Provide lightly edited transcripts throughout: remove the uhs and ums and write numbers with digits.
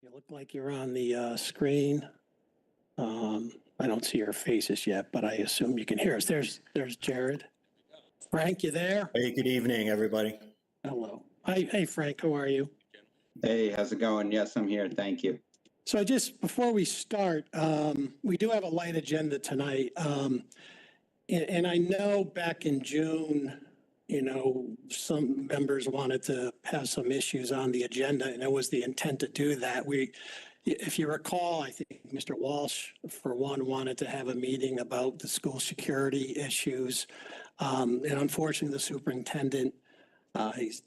You look like you're on the screen. I don't see your faces yet, but I assume you can hear us. There's Jared. Frank, you there? Hey, good evening, everybody. Hello. Hi, hey, Frank, how are you? Hey, how's it going? Yes, I'm here. Thank you. So before we start, we do have a light agenda tonight. And I know back in June, some members wanted to have some issues on the agenda, and it was the intent to do that. If you recall, I think Mr. Walsh, for one, wanted to have a meeting about the school security issues. And unfortunately, the superintendent,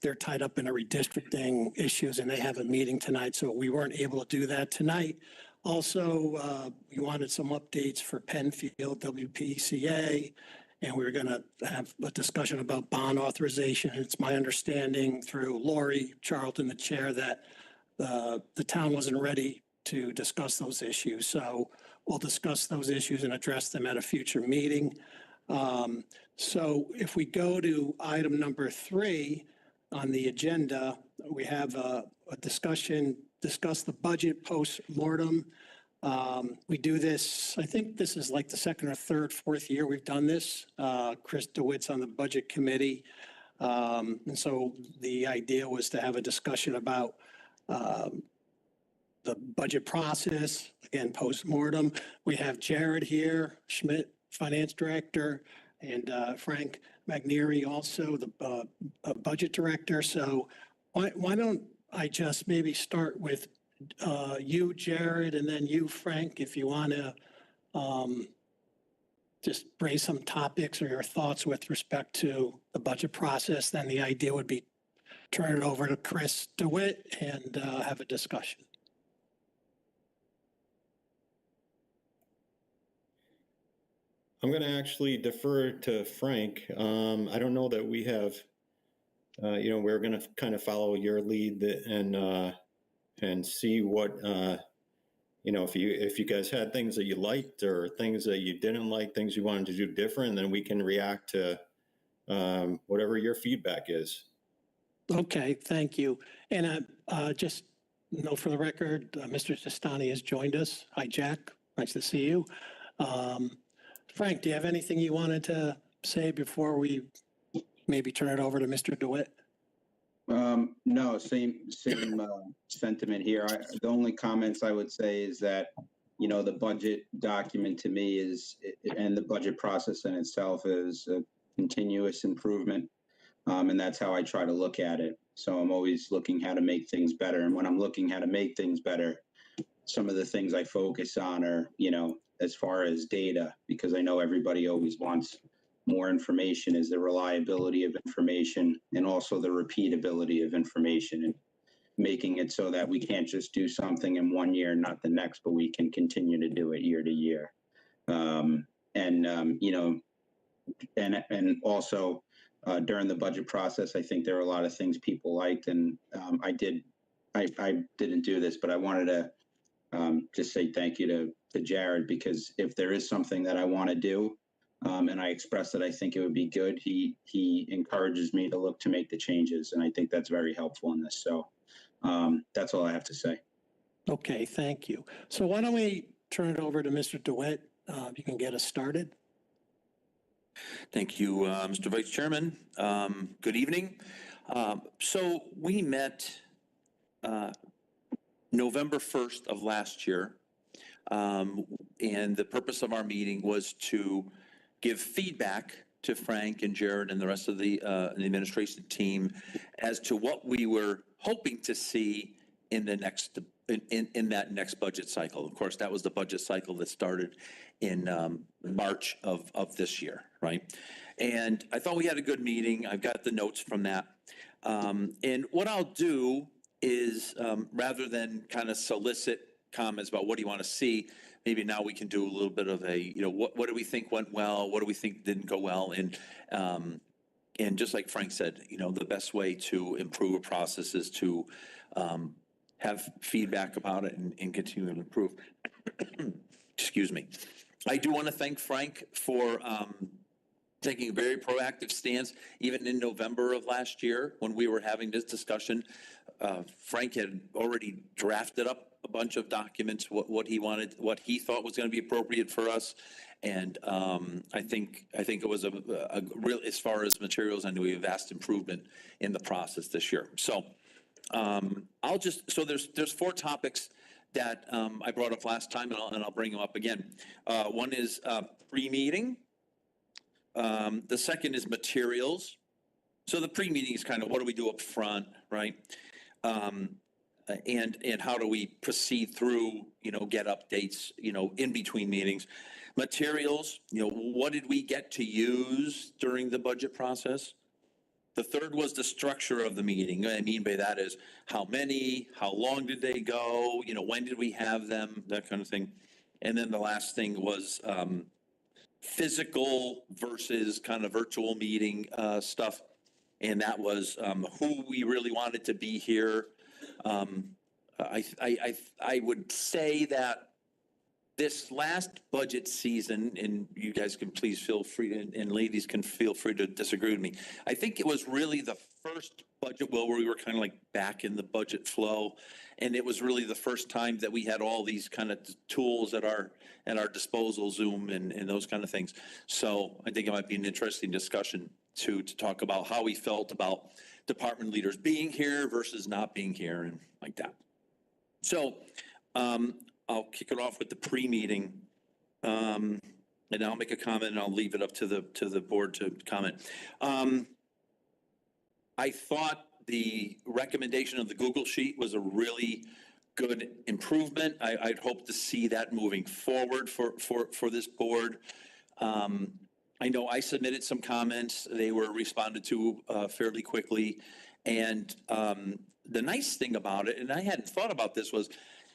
they're tied up in a redistricting issues, and they have a meeting tonight, so we weren't able to do that tonight. Also, we wanted some updates for Penfield WPCA, and we were going to have a discussion about bond authorization. It's my understanding through Lori Charlton, the chair, that the town wasn't ready to discuss those issues. So we'll discuss those issues and address them at a future meeting. So if we go to item number 3 on the agenda, we have a discuss the budget post-mortem. We do this, I think this is like the second or third, fourth year we've done this. Chris DeWitt's on the budget committee. And so the idea was to have a discussion about the budget process, again, post-mortem. We have Jared here, Schmidt, finance director, and Frank McNeary, also the budget director. So why don't I just maybe start with you, Jared, and then you, Frank, if you want to just raise some topics or your thoughts with respect to the budget process. Then the idea would be turn it over to Chris DeWitt and have a discussion. I'm going to actually defer to Frank. I don't know that we have, we're going to kind of follow your lead and see what, if you guys had things that you liked or things that you didn't like, things you wanted to do different, then we can react to whatever your feedback is. Okay, thank you. And just note for the record, Mr. Testani has joined us. Hi, Jack. Nice to see you. Frank, do you have anything you wanted to say before we maybe turn it over to Mr. DeWitt? No, same sentiment here. The only comments I would say is that, the budget document to me and the budget process in itself is a continuous improvement. And that's how I try to look at it. So I'm always looking how to make things better. And when I'm looking how to make things better, some of the things I focus on are, as far as data, because I know everybody always wants more information, is the reliability of information and also the repeatability of information, and making it so that we can't just do something in one year, not the next, but we can continue to do it year to year. And also during the budget process, I think there were a lot of things people liked, and I didn't do this, but I wanted to just say thank you to Jared, because if there is something that I want to do, and I express that I think it would be good, he encourages me to look to make the changes, and I think that's very helpful in this. So that's all I have to say. Okay, thank you. So why don't we turn it over to Mr. DeWitt? If you can get us started. Thank you, Mr. Vice Chairman. Good evening. So we met November 1st of last year, and the purpose of our meeting was to give feedback to Frank and Jared and the rest of the administration team as to what we were hoping to see in the next in that next budget cycle. Of course, that was the budget cycle that started in March of this year, right? And I thought we had a good meeting. I've got the notes from that. And what I'll do is, rather than kind of solicit comments about what do you want to see, maybe now we can do a little bit of a, what do we think went well? What do we think didn't go well? And just like Frank said, the best way to improve a process is to have feedback about it and continue to improve. Excuse me. I do want to thank Frank for taking a very proactive stance, even in November of last year when we were having this discussion. Frank had already drafted up a bunch of documents, what he wanted, what he thought was going to be appropriate for us. And I think it was a real, as far as materials, I knew we have vast improvement in the process this year. So so there's 4 topics that I brought up last time, and I'll bring them up again. One is pre-meeting. The second is materials. So the pre-meeting is kind of what do we do up front, right? And how do we proceed through, get updates, in between meetings. Materials, what did we get to use during the budget process? The third was the structure of the meeting. What I mean by that is how many, how long did they go, when did we have them, that kind of thing. And then the last thing was physical versus kind of virtual meeting stuff. And that was who we really wanted to be here. I would say that this last budget season, and you guys can please feel free to, and ladies can feel free to disagree with me. I think it was really the first budget where we were kind of like back in the budget flow. And it was really the first time that we had all these kind of tools at our disposal, Zoom and those kind of things. So I think it might be an interesting discussion to talk about how we felt about department leaders being here versus not being here and like that. So I'll kick it off with the pre-meeting, and I'll make a comment and I'll leave it up to the board to comment. I thought the recommendation of the Google Sheet was a really good improvement. I'd hope to see that moving forward for this board. I know I submitted some comments. They were responded to fairly quickly. And the nice thing about it, and I hadn't thought about this, was,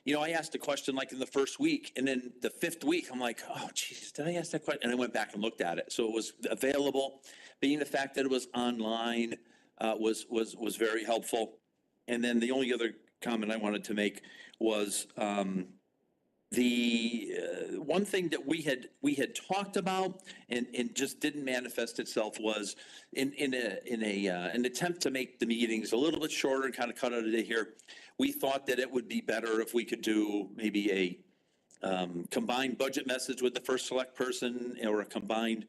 I asked a question like in the first week, and then the 5th week, I'm like, oh, geez, did I ask that question? And I went back and looked at it. So it was available. Being the fact that it was online was very helpful. And then the only other comment I wanted to make was the one thing that we had talked about and just didn't manifest itself was in an attempt to make the meetings a little bit shorter and kind of cut out a day here. We thought that it would be better if we could do maybe a combined budget message with the first select person or a combined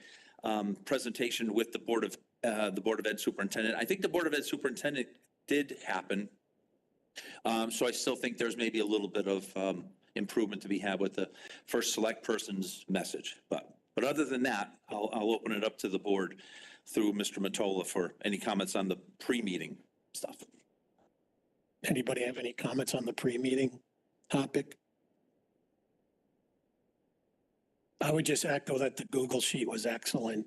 presentation with the Board of Ed superintendent. I think the Board of Ed superintendent did happen. So I still think there's maybe a little bit of improvement to be had with the first select person's message. But other than that, I'll open it up to the board through Mr. Mottola for any comments on the pre-meeting stuff. Anybody have any comments on the pre-meeting topic? I would just echo that the Google Sheet was excellent.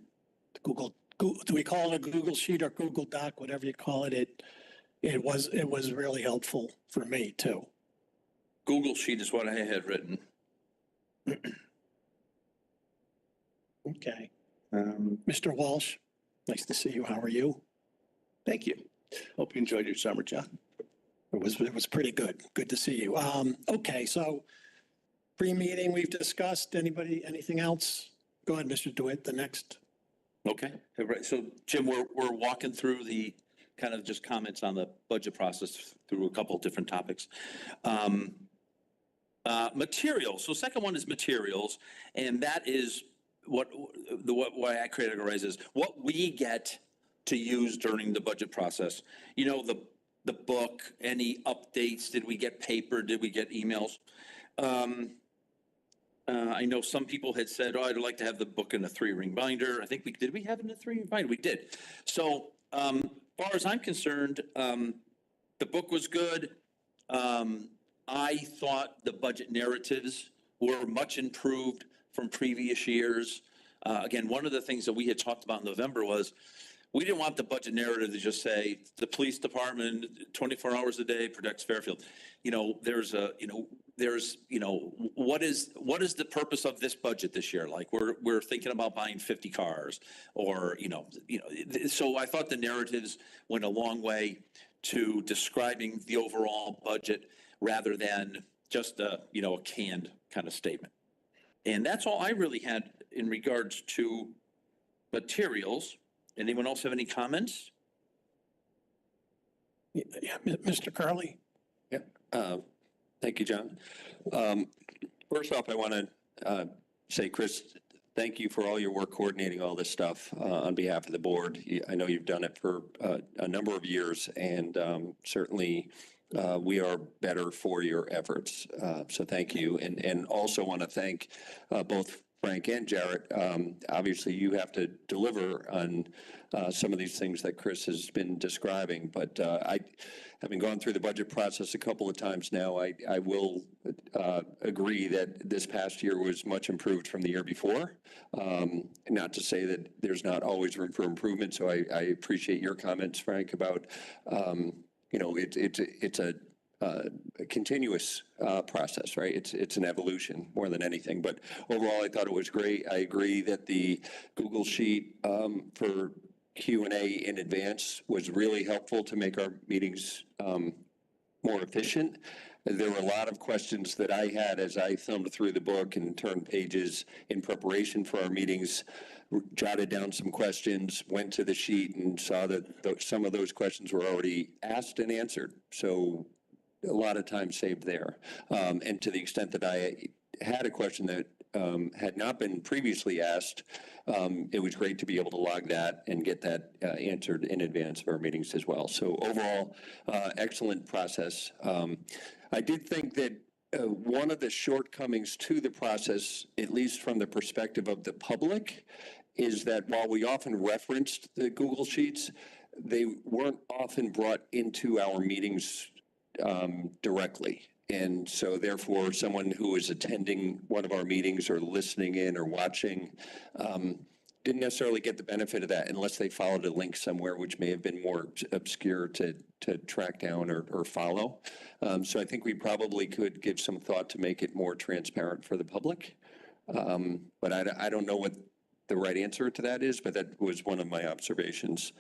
Do we call it a Google Sheet or Google Doc, whatever you call it? It was really helpful for me too. Google Sheet is what I had written. Okay. Mr. Walsh, nice to see you. How are you? Thank you. Hope you enjoyed your summer, John. It was pretty good. Good to see you. Okay, so pre-meeting we've discussed. Anything else? Go ahead, Mr. DeWitt, the next. Okay, all right. So Jim, we're walking through the kind of just comments on the budget process through a couple of different topics. Materials. So second one is materials, and that is why I categorize as what we get to use during the budget process. The book, any updates, did we get paper, did we get emails? I know some people had said, I'd like to have the book in a 3-ring binder. I think did we have it in a 3-ring binder? We did. So as far as I'm concerned, the book was good. I thought the budget narratives were much improved from previous years. Again, one of the things that we had talked about in November was we didn't want the budget narrative to just say the police department 24 hours a day protects Fairfield. What is the purpose of this budget this year? Like we're thinking about buying 50 cars or, so I thought the narratives went a long way to describing the overall budget rather than just a canned kind of statement. And that's all I really had in regards to materials. Anyone else have any comments? Yeah, Mr. Curley? Thank you, John. First off, I want to say, Chris, thank you for all your work coordinating all this stuff on behalf of the board. I know you've done it for a number of years, and certainly we are better for your efforts. So thank you. And also want to thank both Frank and Jarrett. Obviously, you have to deliver on some of these things that Chris has been describing, but having gone through the budget process a couple of times now, I will agree that this past year was much improved from the year before. Not to say that there's not always room for improvement, so I appreciate your comments, Frank, about, it's a continuous process, right? It's an evolution more than anything. But overall, I thought it was great. I agree that the Google Sheet for Q&A in advance was really helpful to make our meetings more efficient. There were a lot of questions that I had as I thumbed through the book and turned pages in preparation for our meetings, jotted down some questions, went to the sheet and saw that some of those questions were already asked and answered. So a lot of time saved there. And to the extent that I had a question that had not been previously asked, it was great to be able to log that and get that answered in advance of our meetings as well. So overall, excellent process. I did think that one of the shortcomings to the process, at least from the perspective of the public, is that while we often referenced the Google Sheets, they weren't often brought into our meetings directly. And so therefore, someone who is attending one of our meetings or listening in or watching didn't necessarily get the benefit of that unless they followed a link somewhere, which may have been more obscure to track down or follow. So I think we probably could give some thought to make it more transparent for the public. But I don't know what the right answer to that is, but that was one of my observations.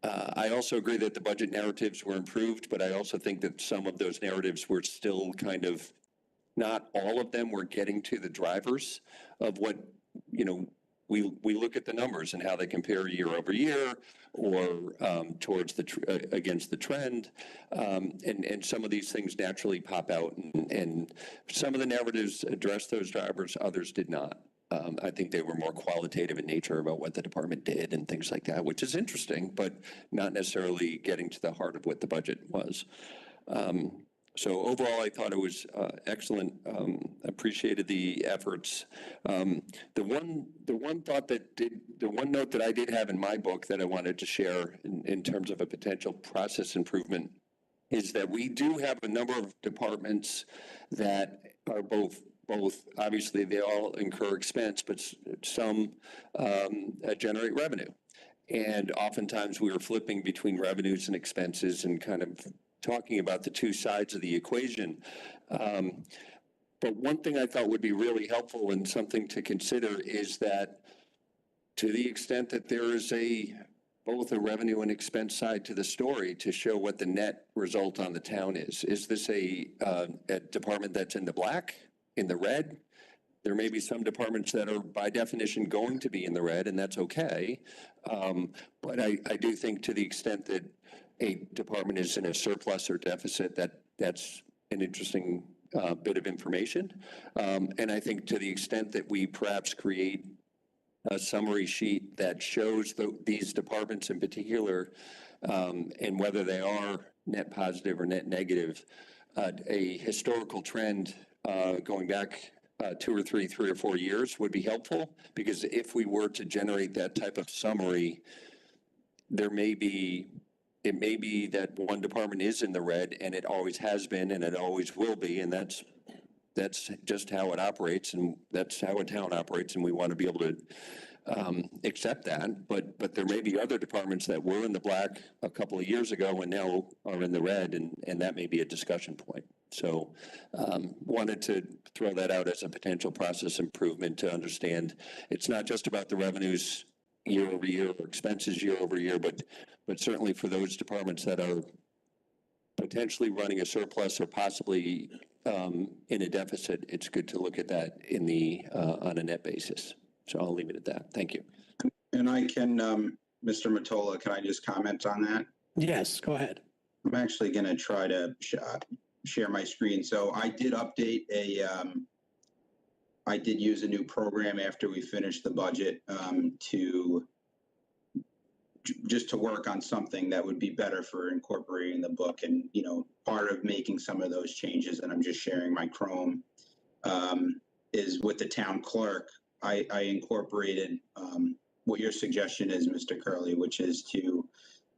I also agree that the budget narratives were improved, but I also think that some of those narratives were still kind of, not all of them were getting to the drivers of what, we look at the numbers and how they compare year over year or towards against the trend. And some of these things naturally pop out and some of the narratives address those drivers, others did not. I think they were more qualitative in nature about what the department did and things like that, which is interesting, but not necessarily getting to the heart of what the budget was. So overall, I thought it was excellent. Appreciated the efforts. The one note that I did have in my book that I wanted to share in terms of a potential process improvement is that we do have a number of departments that are both obviously they all incur expense, but some generate revenue. And oftentimes we were flipping between revenues and expenses and kind of talking about the two sides of the equation. But one thing I thought would be really helpful and something to consider is that to the extent that there is both a revenue and expense side to the story to show what the net result on the town is. Is this a department that's in the black, in the red? There may be some departments that are by definition going to be in the red, and that's okay. But I do think to the extent that a department is in a surplus or deficit, that's an interesting bit of information. And I think to the extent that we perhaps create a summary sheet that shows these departments in particular and whether they are net positive or net negative, a historical trend going back 2 or 3 or 4 years would be helpful, because if we were to generate that type of summary, it may be that one department is in the red and it always has been and it always will be, and that's just how it operates, and that's how a town operates, and we want to be able to accept that. But there may be other departments that were in the black a couple of years ago and now are in the red, and that may be a discussion point. So wanted to throw that out as a potential process improvement to understand it's not just about the revenues year over year or expenses year over year, but certainly for those departments that are potentially running a surplus or possibly in a deficit, it's good to look at that on a net basis. So I'll leave it at that. Thank you. And I can, Mr. Mottola, can I just comment on that? Yes, go ahead. I'm actually going to try to share my screen. So I did update I did use a new program after we finished the budget just to work on something that would be better for incorporating the book. And, you know, part of making some of those changes, and I'm just sharing my Chrome, is with the town clerk. I incorporated what your suggestion is, Mr. Curley, which is to,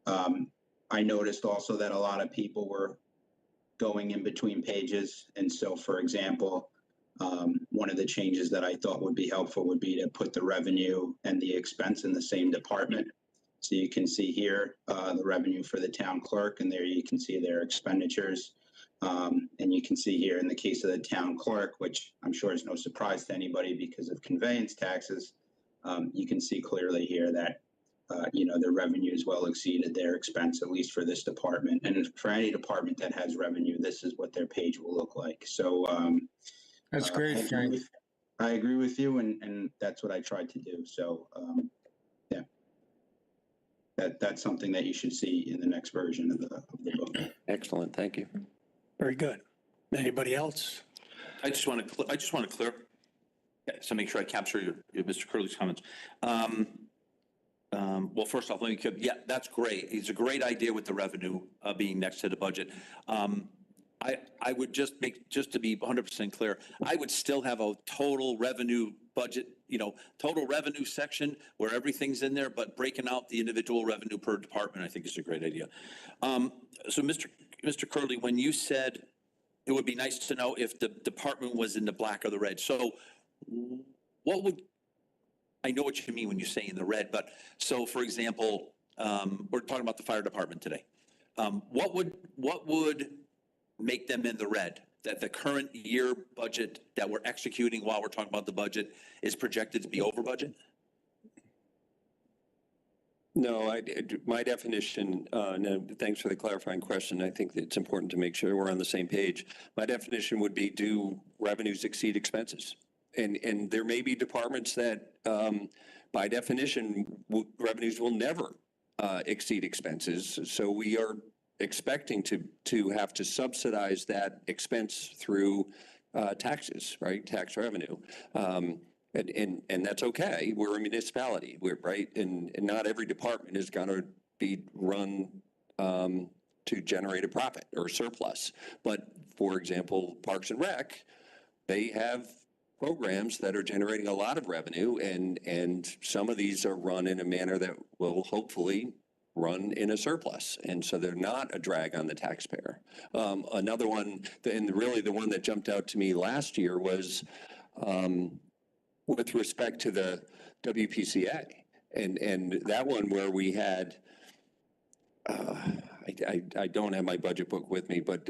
I noticed also that a lot of people were going in between pages. And so, for example, one of the changes that I thought would be helpful would be to put the revenue and the expense in the same department. So you can see here the revenue for the town clerk, and there you can see their expenditures. And you can see here in the case of the town clerk, which I'm sure is no surprise to anybody because of conveyance taxes, you can see clearly here that you know, their revenues well exceeded their expense, at least for this department. And for any department that has revenue, this is what their page will look like. So That's great, Frank. I agree with you, and that's what I tried to do. So yeah, that's something that you should see in the next version of the book. Excellent, thank you. Very good. Anybody else? I just want to clear, so make sure I capture your Mr. Curley's comments. Well, first off, let me, yeah, that's great. It's a great idea with the revenue being next to the budget. I would just to be 100% clear, I would still have a total revenue budget, you know, total revenue section where everything's in there, but breaking out the individual revenue per department, I think is a great idea. So Mr. Curley, when you said it would be nice to know if the department was in the black or the red, so what would, I know what you mean when you say in the red, but so for example, we're talking about the fire department today. What would make them in the red? That the current year budget that we're executing while we're talking about the budget is projected to be over budget? No, my definition, no, thanks for the clarifying question. I think that it's important to make sure we're on the same page. My definition would be, do revenues exceed expenses? And there may be departments that, by definition, revenues will never exceed expenses. So we are expecting to have to subsidize that expense through taxes, right? Tax revenue. And that's okay. We're a municipality, right? And not every department is going to be run to generate a profit or surplus. But for example, Parks and Rec, they have programs that are generating a lot of revenue, and some of these are run in a manner that will hopefully run in a surplus, and so they're not a drag on the taxpayer. Another one, and really the one that jumped out to me last year was with respect to the WPCA, and that one where we had, I don't have my budget book with me, but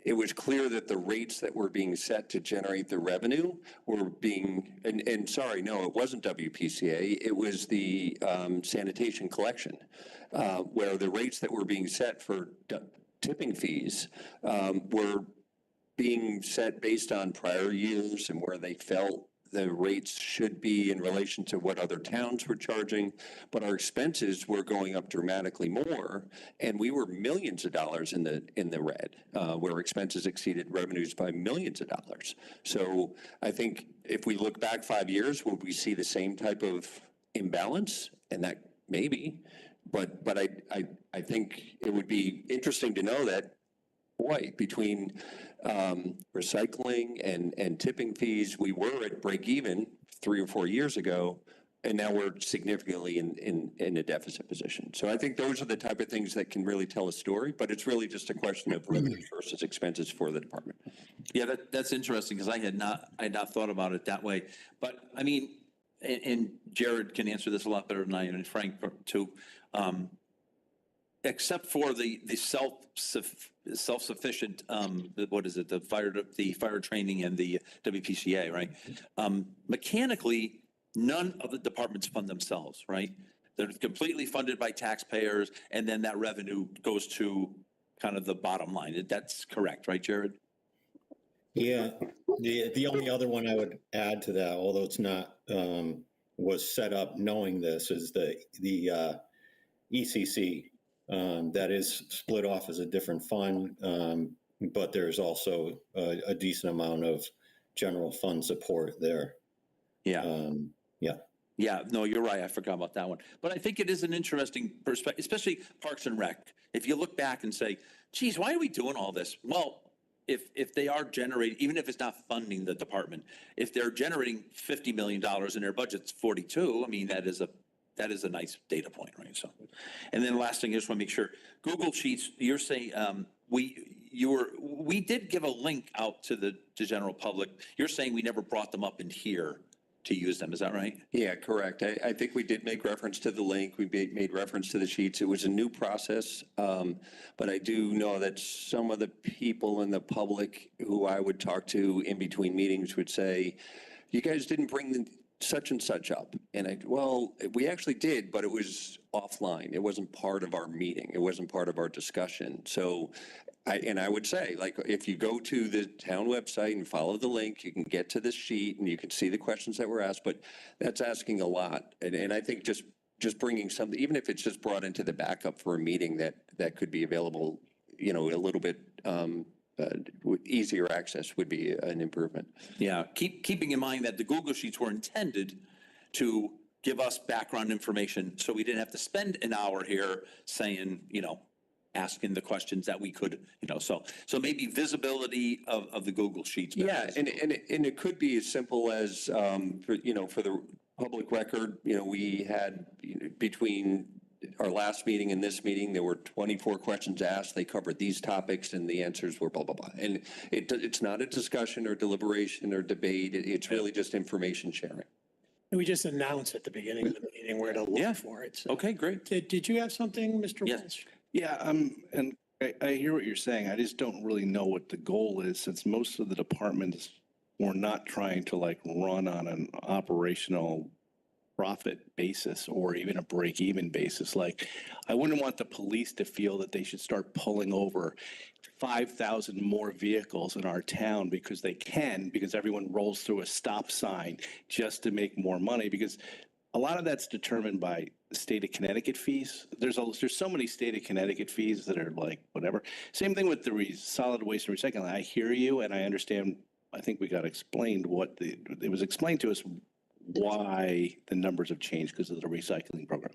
it was clear that the rates that were being set to generate the revenue were being, and sorry, no, it wasn't WPCA, it was the sanitation collection, where the rates that were being set for tipping fees were being set based on prior years and where they felt the rates should be in relation to what other towns were charging, but our expenses were going up dramatically more, and we were millions of dollars in the red, where expenses exceeded revenues by millions of dollars. So I think if we look back 5 years, would we see the same type of imbalance? And that maybe, but I think it would be interesting to know that, boy, between recycling and tipping fees, we were at break even 3 or 4 years ago, and now we're significantly in a deficit position. So I think those are the type of things that can really tell a story, but it's really just a question of revenues versus expenses for the department. Yeah, that's interesting, because I had not thought about it that way. But I mean, and Jared can answer this a lot better than I, and Frank too. Except for the self-sufficient, what is it, the fire training and the WPCA, right? Mechanically, none of the departments fund themselves, right? They're completely funded by taxpayers, and then that revenue goes to kind of the bottom line. That's correct, right, Jared? Yeah, the only other one I would add to that, although it's not was set up knowing this, is the ECC That is split off as a different fund, but there's also a decent amount of general fund support there. Yeah. Yeah. Yeah, no, you're right. I forgot about that one. But I think it is an interesting perspective, especially Parks and Rec. If you look back and say, geez, why are we doing all this? Well, if they are generating, even if it's not funding the department, if they're generating $50 million in their budget's 42, I mean, that is a nice data point, right? So, and then last thing, I just want to make sure, Google Sheets, you're saying, we did give a link out to the general public. You're saying we never brought them up in here to use them, is that right? Yeah, correct. I think we did make reference to the link. We made reference to the sheets. It was a new process, but I do know that some of the people in the public who I would talk to in between meetings would say, you guys didn't bring the such and such up. And well, we actually did, but it was offline. It wasn't part of our meeting. It wasn't part of our discussion. So I would say, like, if you go to the town website and follow the link, you can get to this sheet and you can see the questions that were asked, but that's asking a lot. And I think just bringing something, even if it's just brought into the backup for a meeting that could be available, a little bit easier access would be an improvement. Yeah, keeping in mind that the Google Sheets were intended to give us background information, so we didn't have to spend an hour here saying, asking the questions that we could, so maybe visibility of the Google Sheets. Yeah, and it could be as simple as, for the public record, we had between our last meeting and this meeting, there were 24 questions asked. They covered these topics and the answers were blah, blah, blah. And it's not a discussion or deliberation or debate. It's really just information sharing. We just announced at the beginning of the meeting where to look for it. So. Okay, great. Did you have something, Mr. Yes. Walsh? Yeah, and I hear what you're saying. I just don't really know what the goal is, since most of the departments were not trying to run on an operational profit basis or even a break-even basis. I wouldn't want the police to feel that they should start pulling over 5,000 more vehicles in our town because they can, because everyone rolls through a stop sign just to make more money, because a lot of that's determined by the state of Connecticut fees. There's so many state of Connecticut fees that are whatever. Same thing with the solid waste and recycling. I hear you and I understand. I think we got explained it was explained to us why the numbers have changed because of the recycling program.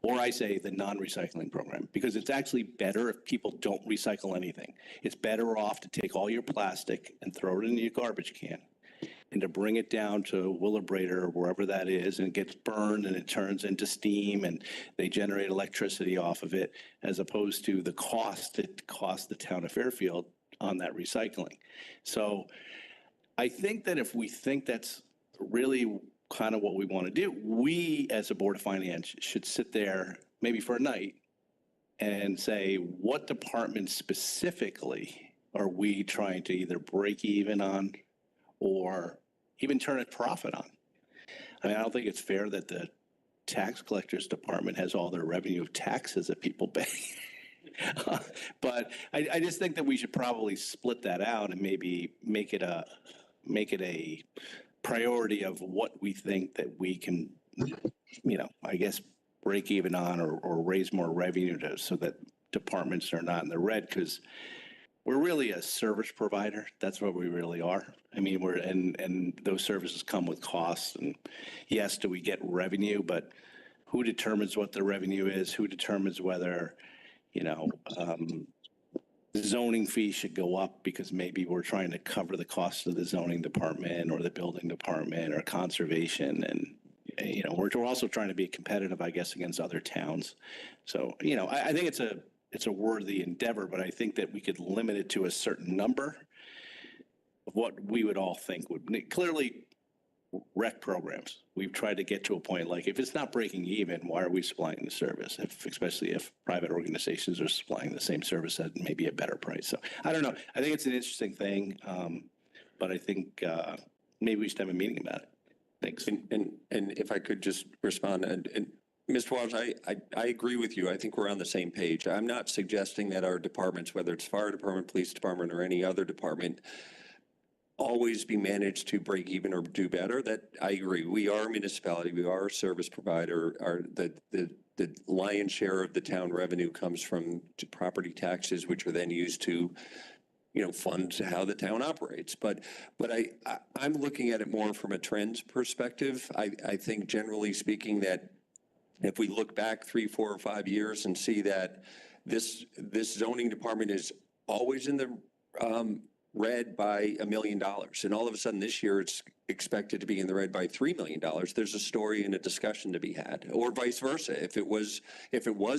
Or I say the non-recycling program, because it's actually better if people don't recycle anything. It's better off to take all your plastic and throw it in your garbage can, and to bring it down to Willebrator or wherever that is, and it gets burned and it turns into steam and they generate electricity off of it, as opposed to the cost it costs the town of Fairfield on that recycling. So I think that if we think that's really kind of what we want to do, we as a Board of Finance should sit there maybe for a night and say, what department specifically are we trying to either break even on or even turn a profit on? I mean, I don't think it's fair that the tax collector's department has all their revenue of taxes that people pay. But I just think that we should probably split that out and maybe make it a priority of what we think that we can, I guess, break even on or raise more revenue so that departments are not in the red, because we're really a service provider. That's what we really are. I mean, and those services come with costs. And yes, do we get revenue? But who determines what the revenue is? Who determines whether, the zoning fee should go up because maybe we're trying to cover the cost of the zoning department or the building department or conservation. And, we're also trying to be competitive, I guess, against other towns. So, I think it's a worthy endeavor, but I think that we could limit it to a certain number of what we would all think would clearly rec programs. We've tried to get to a point, if it's not breaking even, why are we supplying the service? Especially if private organizations are supplying the same service at maybe a better price. So I don't know. I think it's an interesting thing, but I think maybe we should have a meeting about it. Thanks. And if I could just respond, and Mr. Walsh, I agree with you. I think we're on the same page. I'm not suggesting that our departments, whether it's fire department, police department, or any other department, always be managed to break even or do better. That I agree. We are a municipality. We are a service provider. The the lion's share of the town revenue comes from property taxes, which are then used to, fund how the town operates. But I'm looking at it more from a trends perspective. I think generally speaking that if we look back 3, 4, or 5 years and see that this zoning department is always in the red by $1 million, and all of a sudden this year it's expected to be in the red by $3 million, there's a story and a discussion to be had, or vice versa. If it was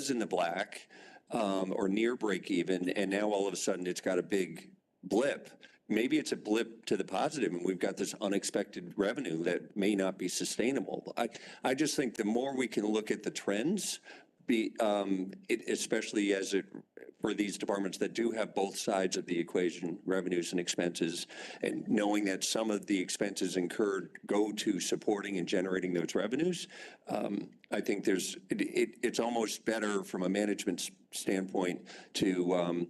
in the black or near break even, and now all of a sudden it's got a big blip, maybe it's a blip to the positive and we've got this unexpected revenue that may not be sustainable. I just think the more we can look at the trends, especially for these departments that do have both sides of the equation, revenues and expenses, and knowing that some of the expenses incurred go to supporting and generating those revenues, I think it's almost better from a management standpoint to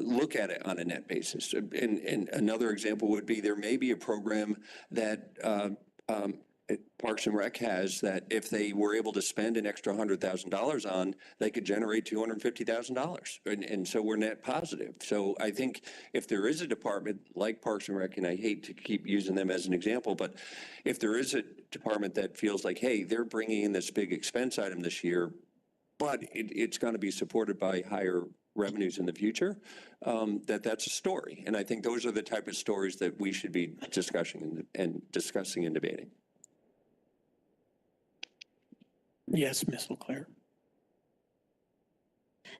look at it on a net basis. And another example would be there may be a program that Parks and Rec has that if they were able to spend an extra $100,000 on, they could generate $250,000. And so we're net positive. So I think if there is a department like Parks and Rec, and I hate to keep using them as an example, but if there is a department that feels like, hey, they're bringing in this big expense item this year, but it's going to be supported by higher revenues in the future, that's a story. And I think those are the type of stories that we should be discussing and debating. Yes, Ms. LeClaire.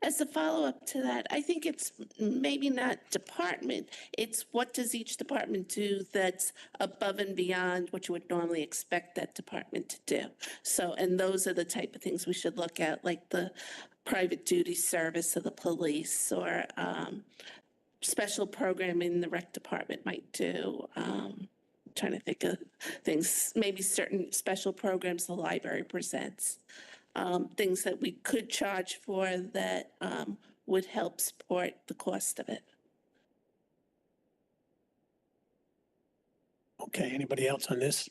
As a follow-up to that, I think it's maybe not department, it's what does each department do that's above and beyond what you would normally expect that department to do. So, and those are the type of things we should look at, like the private duty service of the police, or special programming the rec department might do. Trying to think of things, maybe certain special programs the library presents. Things that we could charge for that would help support the cost of it. Okay, anybody else on this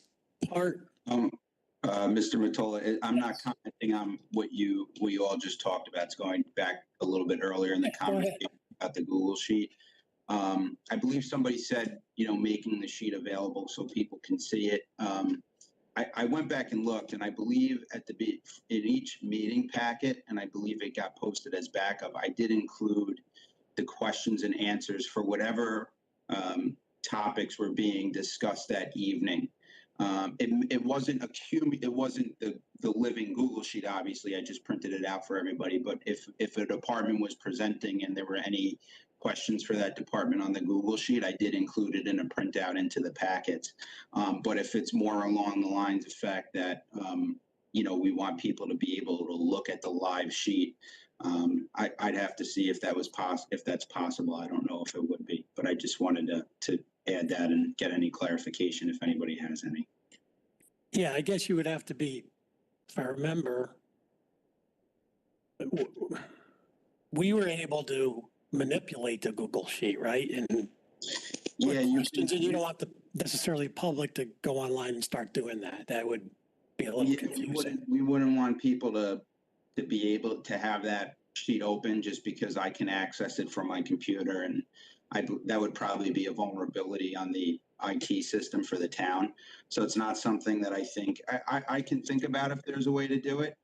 part? Mr. Mottola, I'm not commenting on what you all just talked about. It's going back a little bit earlier in the conversation about the Google Sheet. I believe somebody said, making the sheet available so people can see it. I went back and looked, and I believe in each meeting packet, and I believe it got posted as backup, I did include the questions and answers for whatever topics were being discussed that evening. It wasn't the living Google Sheet, obviously. I just printed it out for everybody. But if a department was presenting and there were any questions for that department on the Google Sheet, I did include it in a printout into the packets. But if it's more along the lines of fact that, we want people to be able to look at the live sheet, I'd have to see if that's possible. I don't know if it would be, but I just wanted to add that and get any clarification if anybody has any. Yeah, I guess you would have to be, if I remember, we were able to manipulate the Google Sheet, right? And yeah, you don't want the necessarily public to go online and start doing that. That would be a little confusing. We wouldn't want people to be able to have that sheet open just because I can access it from my computer, and that would probably be a vulnerability on the IT system for the town. So it's not something that I think I can think about if there's a way to do it.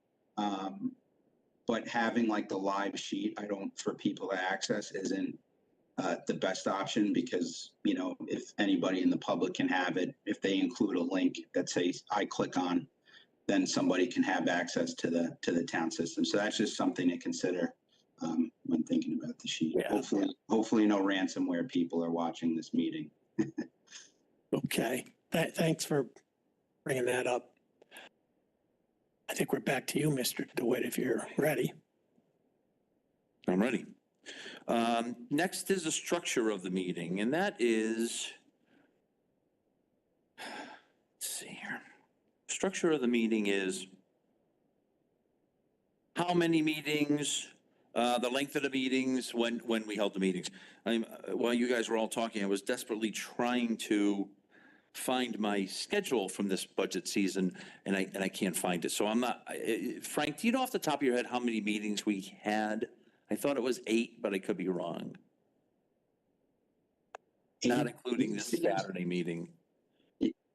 But having like the live sheet, for people to access isn't the best option, because, if anybody in the public can have it, if they include a link that says I click on, then somebody can have access to the town system. So that's just something to consider when thinking about the sheet. Yeah. Hopefully no ransomware people are watching this meeting. Okay, thanks for bringing that up. I think we're back to you, Mr. DeWitt, if you're ready. I'm ready. Next is the structure of the meeting, and that is, let's see here. Structure of the meeting is how many meetings, the length of the meetings, when we held the meetings. While you guys were all talking, I was desperately trying to find my schedule from this budget season, and I can't find it. So I'm not, Frank, do you know off the top of your head how many meetings we had? I thought it was 8, but I could be wrong. Not including this Saturday meeting.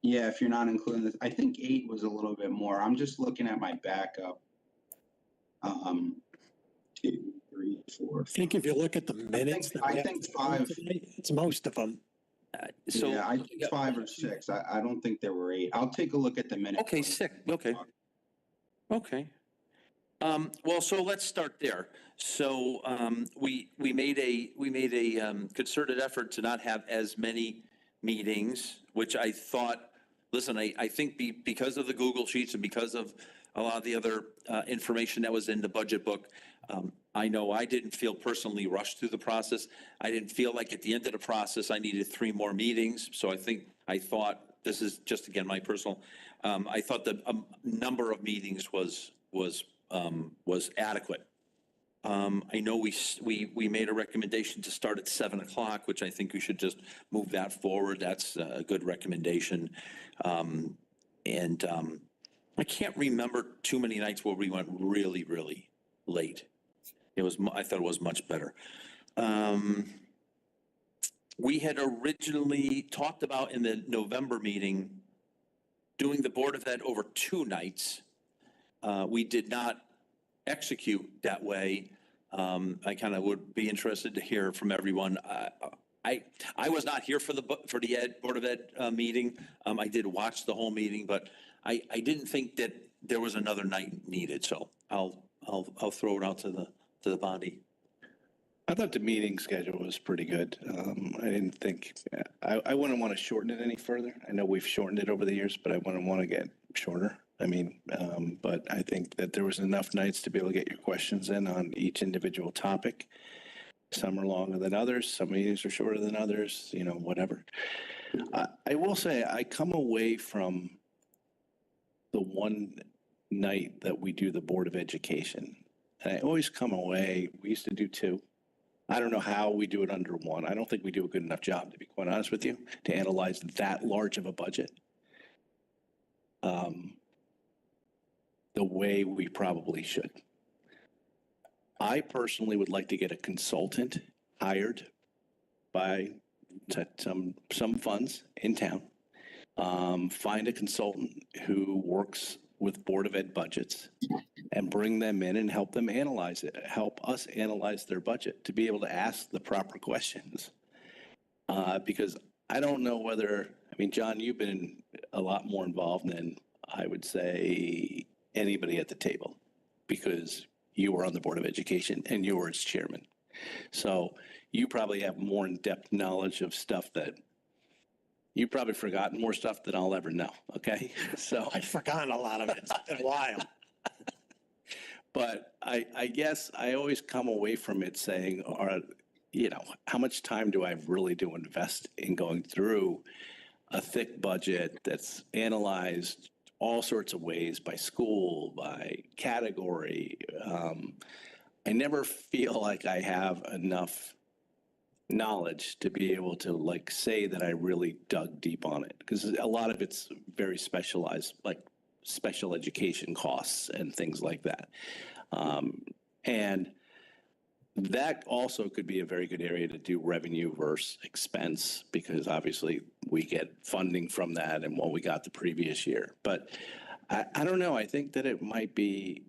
Yeah, if you're not including this, I think 8 was a little bit more. I'm just looking at my backup. 2, 3, 4. I think if you look at the minutes. that we I have think to do 5. today, it's most of them. So Yeah, I think 5 or 6. I don't think there were 8. I'll take a look at the minutes. Okay, 6. Okay. Okay. Well, so let's start there. So we made a concerted effort to not have as many meetings, which I thought, listen, I think because of the Google Sheets and because of a lot of the other information that was in the budget book, I know I didn't feel personally rushed through the process. I didn't feel like at the end of the process I needed 3 more meetings. So I thought, this is just again my personal, I thought the number of meetings was adequate. I know we made a recommendation to start at 7 o'clock, which I think we should just move that forward. That's a good recommendation. And I can't remember too many nights where we went really, really late. I thought it was much better. We had originally talked about in the November meeting doing the Board of Ed over 2 nights. We did not execute that way. I kind of would be interested to hear from everyone. I was not here for the Board of Ed meeting. I did watch the whole meeting, but I didn't think that there was another night needed. So I'll throw it out to the body. I thought the meeting schedule was pretty good. I didn't think, I wouldn't want to shorten it any further. I know we've shortened it over the years, but I wouldn't want to get shorter. I mean, but I think that there was enough nights to be able to get your questions in on each individual topic. Some are longer than others, some meetings are shorter than others, whatever. I will say, I come away from the one night that we do the Board of Education, and I always come away, we used to do 2. I don't know how we do it under 1. I don't think we do a good enough job, to be quite honest with you, to analyze that large of a budget the way we probably should. I personally would like to get a consultant hired by some funds in town. Find a consultant who works with Board of Ed budgets and bring them in and help them analyze it, help us analyze their budget to be able to ask the proper questions. Because I don't know whether, John, you've been a lot more involved than I would say anybody at the table, because you were on the Board of Education and you were its chairman. So you probably have more in-depth knowledge of stuff that you've probably forgotten more stuff than I'll ever know. Okay. So I've forgotten a lot of it. It's been a while. But I guess I always come away from it saying, how much time do I really do invest in going through a thick budget that's analyzed all sorts of ways, by school, by category. I never feel like I have enough knowledge to be able to say that I really dug deep on it, because a lot of it's very specialized, like special education costs and things like that. And that also could be a very good area to do revenue versus expense, because obviously we get funding from that and what we got the previous year. But I don't know. I think that it might be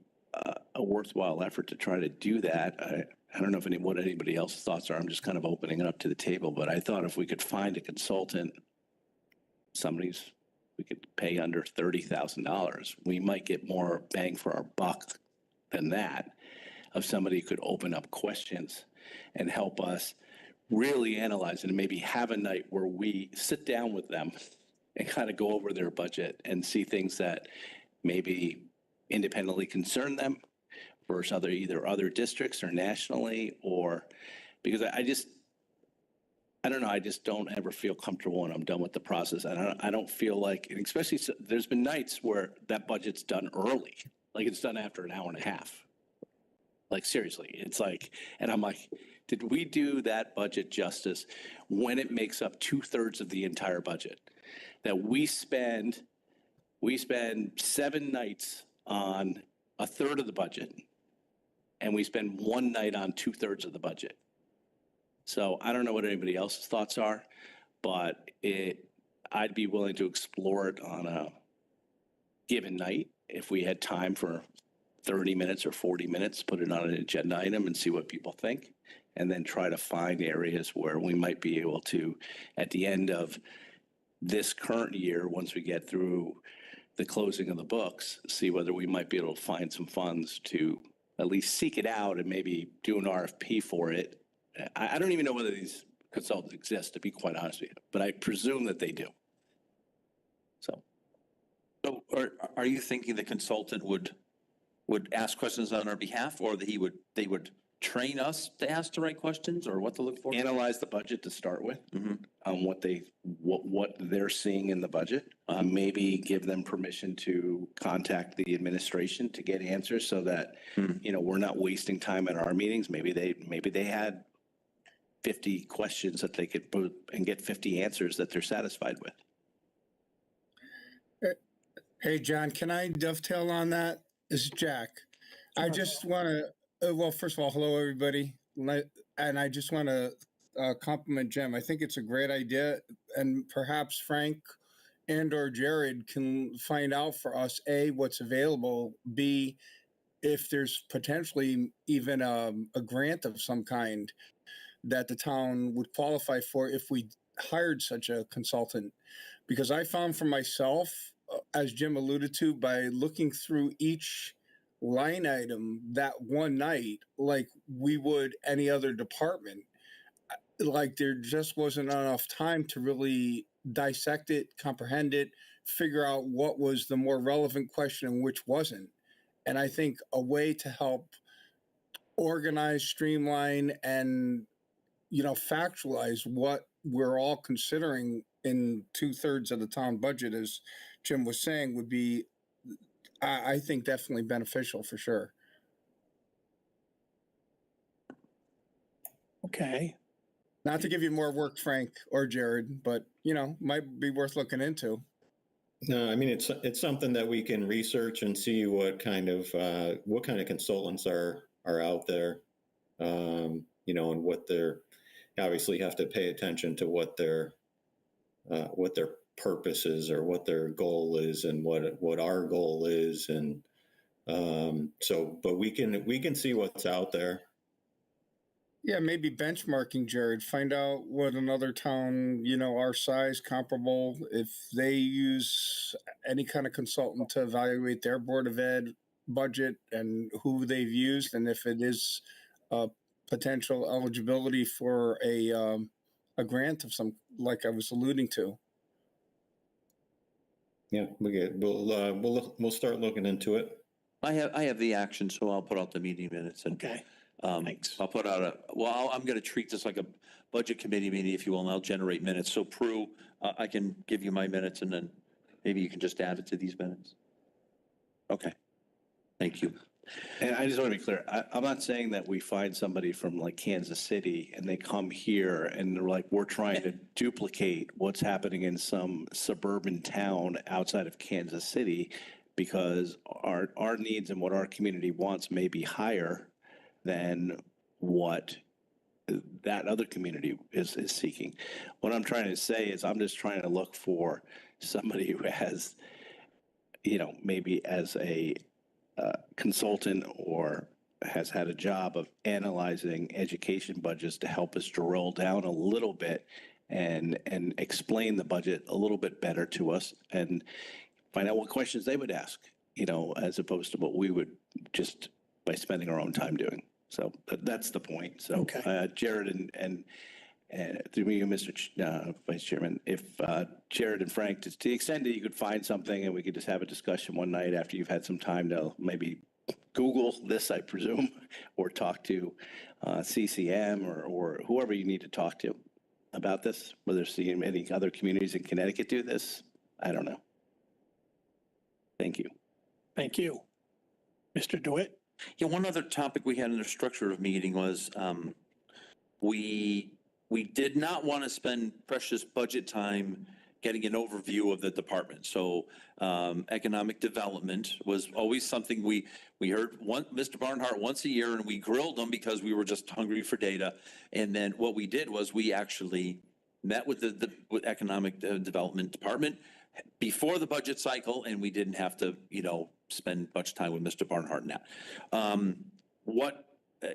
a worthwhile effort to try to do that. I don't know what anybody else's thoughts are. I'm just kind of opening it up to the table. But I thought if we could find a consultant, we could pay under $30,000, we might get more bang for our buck than that, of somebody who could open up questions and help us really analyze it, and maybe have a night where we sit down with them and kind of go over their budget and see things that maybe independently concern them versus either other districts or nationally, or because I don't know, I just don't ever feel comfortable when I'm done with the process. I don't feel like, and especially there's been nights where that budget's done early, like it's done after an hour and a half. Like seriously, it's like, and I'm like, did we do that budget justice when it makes up 2/3 of the entire budget? that we spend 7 nights on a third of the budget, and we spend 1 night on 2/3 of the budget. So I don't know what anybody else's thoughts are, but I'd be willing to explore it on a given night if we had time for 30 minutes or 40 minutes, put it on an agenda item and see what people think, and then try to find areas where we might be able to, at the end of this current year, once we get through the closing of the books, see whether we might be able to find some funds to at least seek it out and maybe do an RFP for it. I don't even know whether these consultants exist, to be quite honest with you, but I presume that they do. So Are you thinking the consultant would ask questions on our behalf, or that they would train us to ask the right questions, or what to look for? analyze the budget to start with, on what they're seeing in the budget. Maybe give them permission to contact the administration to get answers so that, we're not wasting time at our meetings. Maybe they had 50 questions that they could put and get 50 answers that they're satisfied with. Hey, John, can I dovetail on that? This is Jack. I just want to, well, first of all, hello, everybody. And I just want to compliment Jim. I think it's a great idea. And perhaps Frank and or Jared can find out for us, A, what's available, B, if there's potentially even a grant of some kind that the town would qualify for if we hired such a consultant. Because I found for myself, as Jim alluded to, by looking through each line item that one night, like we would any other department, like there just wasn't enough time to really dissect it, comprehend it, figure out what was the more relevant question and which wasn't. And I think a way to help organize, streamline, and factualize what we're all considering in 2/3 of the town budget, as Jim was saying, would be, I think, definitely beneficial for sure. Okay. Not to give you more work, Frank or Jared, but might be worth looking into. No, I mean, it's something that we can research and see what kind of consultants are out there, and what they're, obviously have to pay attention to what their purpose is, or what their goal is, and what our goal is. And but we can see what's out there. Yeah, maybe benchmarking, Jared. Find out what another town, our size, comparable, if they use any kind of consultant to evaluate their Board of Ed budget and who they've used, and if it is potential eligibility for a grant of some, like I was alluding to. Yeah, we'll start looking into it. I have the action, so I'll put out the meeting minutes and. Okay. Thanks. I'll put out I'm going to treat this like a budget committee meeting, if you will, and I'll generate minutes. So Prue, I can give you my minutes, and then maybe you can just add it to these minutes. Okay. Thank you. And I just want to be clear, I'm not saying that we find somebody from like Kansas City and they come here and they're like, we're trying to duplicate what's happening in some suburban town outside of Kansas City, because our needs and what our community wants may be higher than what that other community is seeking. What I'm trying to say is I'm just trying to look for somebody who has, maybe as a consultant or has had a job of analyzing education budgets to help us drill down a little bit and explain the budget a little bit better to us and find out what questions they would ask, as opposed to what we would just by spending our own time doing. So that's the point. So, Okay. Jared and through you, Mr. Vice Chairman, if Jared and Frank, to the extent that you could find something and we could just have a discussion one night after you've had some time to maybe Google this, I presume, or talk to CCM or whoever you need to talk to about this, whether seeing any other communities in Connecticut do this, I don't know. Thank you. Thank you. Mr. DeWitt? Yeah, one other topic we had in the structure of meeting was we did not want to spend precious budget time getting an overview of the department. So economic development was always something we heard Mr. Barnhart once a year, and we grilled him because we were just hungry for data. And then what we did was we actually met with the with economic development department before the budget cycle, and we didn't have to, spend much time with Mr. Barnhart in that.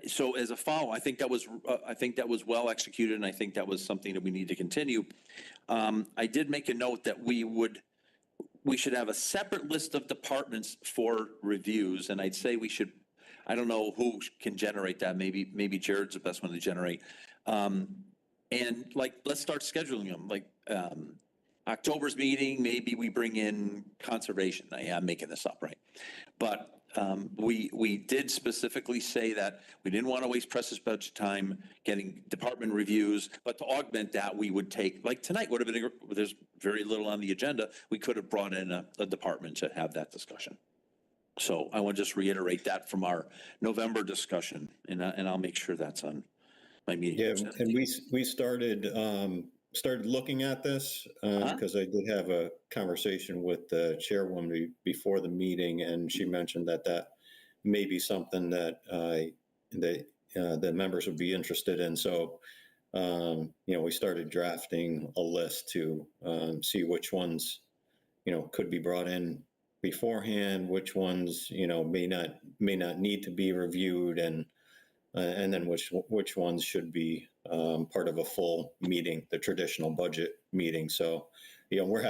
So as a follow, I think that was well executed, and I think that was something that we need to continue. I did make a note that we should have a separate list of departments for reviews, and I'd say we should, I don't know who can generate that, maybe Jared's the best one to generate. And let's start scheduling them, October's meeting, maybe we bring in conservation. I'm making this up, right? But we did specifically say that we didn't want to waste precious budget time getting department reviews, but to augment that, we would take, like tonight would have been, there's very little on the agenda. We could have brought in a department to have that discussion. So I want to just reiterate that from our November discussion, and I'll make sure that's on my meeting. Yeah, and we started looking at this because I did have a conversation with the chairwoman before the meeting, and she mentioned that may be something that the members would be interested in. So, we started drafting a list to see which ones, could be brought in beforehand, which ones, may not need to be reviewed, and then which ones should be part of a full meeting, the traditional budget meeting. So, we're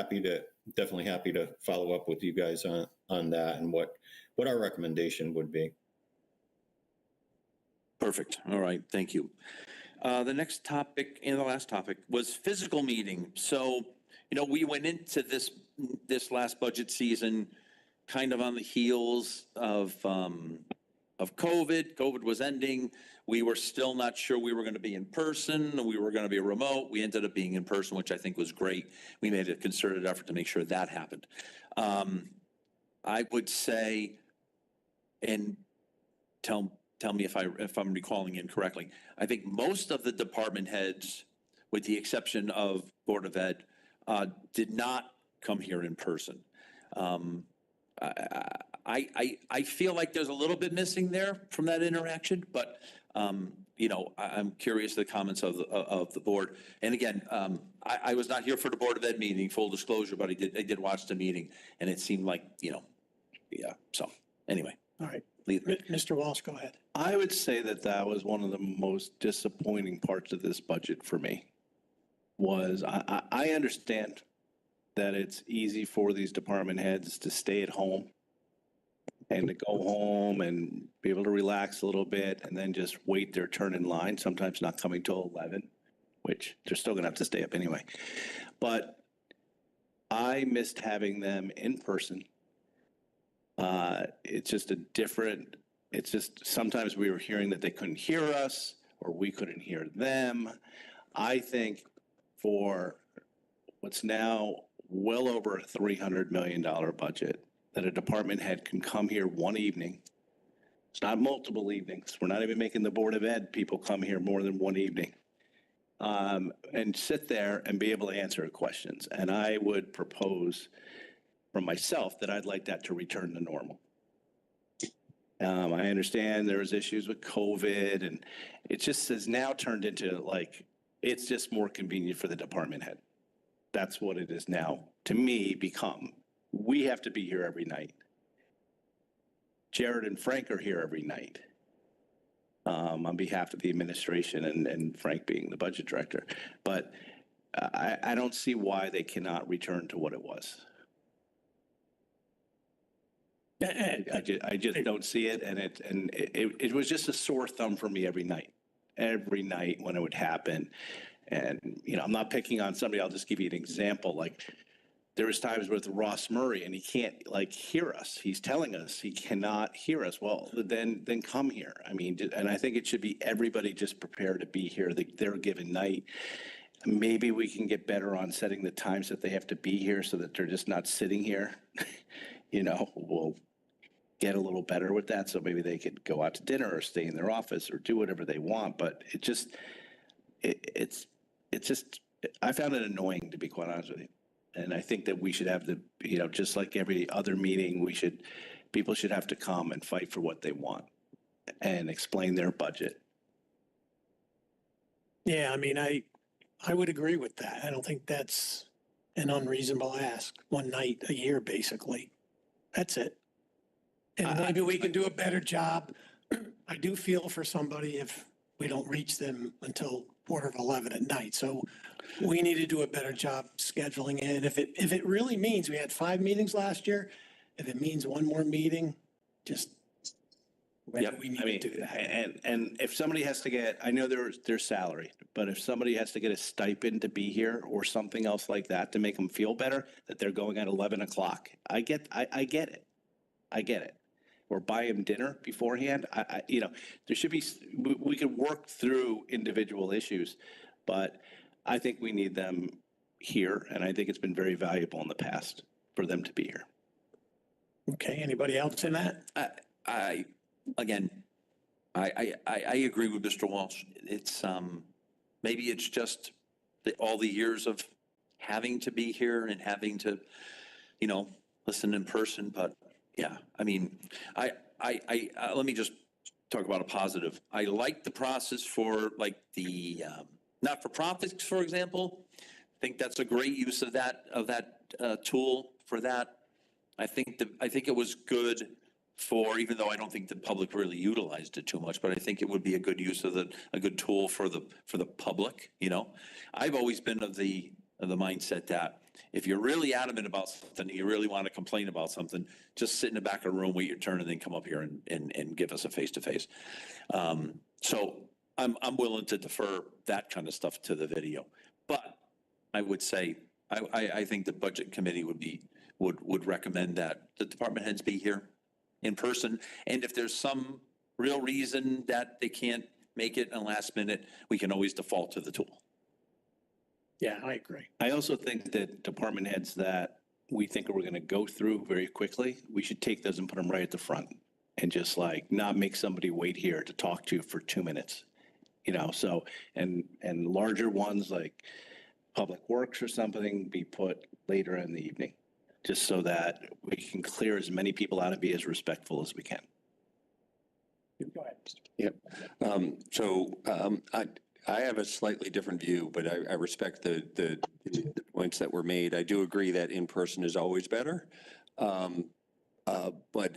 definitely happy to follow up with you guys on that and what our recommendation would be. Perfect. All right. Thank you. The next topic and the last topic was physical meeting. So, we went into this last budget season kind of on the heels of COVID. COVID was ending. We were still not sure we were going to be in person. We were going to be remote. We ended up being in person, which I think was great. We made a concerted effort to make sure that happened. I would say, and tell me if I'm recalling incorrectly, I think most of the department heads, with the exception of Board of Ed, did not come here in person. I feel like there's a little bit missing there from that interaction, but I'm curious the comments of the board. And again, I was not here for the Board of Ed meeting, full disclosure, but I did watch the meeting, and it seemed like, yeah. So anyway. All right. Mr. Walsh, go ahead. I would say that was one of the most disappointing parts of this budget for me. Was I understand that it's easy for these department heads to stay at home and to go home and be able to relax a little bit and then just wait their turn in line, sometimes not coming till 11, which they're still going to have to stay up anyway. But I missed having them in person. It's just sometimes we were hearing that they couldn't hear us or we couldn't hear them. I think for what's now well over a $300 million budget, that a department head can come here one evening. It's not multiple evenings. We're not even making the Board of Ed people come here more than one evening. And sit there and be able to answer questions. And I would propose from myself that I'd like that to return to normal. I understand there was issues with COVID, and it just has now turned into it's just more convenient for the department head. That's what it is now, to me, become. We have to be here every night. Jared and Frank are here every night on behalf of the administration and Frank being the budget director. But I don't see why they cannot return to what it was. I just don't see it, and it was just a sore thumb for me every night when it would happen. And I'm not picking on somebody. I'll just give you an example. There was times with Ross Murray, and he can't hear us. He's telling us he cannot hear us. Well, then come here. I mean, and I think it should be everybody just prepared to be here their given night. Maybe we can get better on setting the times that they have to be here so that they're just not sitting here. We'll get a little better with that. So maybe they could go out to dinner or stay in their office or do whatever they want. But it's just, I found it annoying, to be quite honest with you. And I think that we should have just like every other meeting, people should have to come and fight for what they want and explain their budget. Yeah, I mean, I would agree with that. I don't think that's an unreasonable ask. One night a year, basically. That's it. And maybe we can do a better job. I do feel for somebody if we don't reach them until 11:15 at night. So we need to do a better job scheduling it. If it really means we had 5 meetings last year, if it means one more meeting, just whether we need to do that. And if somebody has to get, I know their salary, but if somebody has to get a stipend to be here or something else like that to make them feel better, that they're going at 11 o'clock, I get it. I get it. Or buy them dinner beforehand. There should be, we could work through individual issues, but I think we need them here. And I think it's been very valuable in the past for them to be here. Okay, anybody else in that? I agree with Mr. Walsh. It's, maybe it's just all the years of having to be here and having to, listen in person, but yeah, I mean, let me just talk about a positive. I like the process for like the, not-for-profits, for example. I think that's a great use of that tool for that. I think it was good for, even though I don't think the public really utilized it too much, but I think it would be a good use of a good tool for the public. I've always been of the mindset that if you're really adamant about something, you really want to complain about something, just sit in the back of the room, wait your turn, and then come up here and give us a face-to-face. So I'm willing to defer that kind of stuff to the video. But I would say, I think the budget committee would recommend that the department heads be here in person. And if there's some real reason that they can't make it in last minute, we can always default to the tool. Yeah, I agree. I also think that department heads that we think we're going to go through very quickly, we should take those and put them right at the front and just like not make somebody wait here to talk to you for 2 minutes, so, and larger ones like Public Works or something be put later in the evening, just so that we can clear as many people out and be as respectful as we can. Go ahead. Yep. I have a slightly different view, but I respect the points that were made. I do agree that in person is always better. But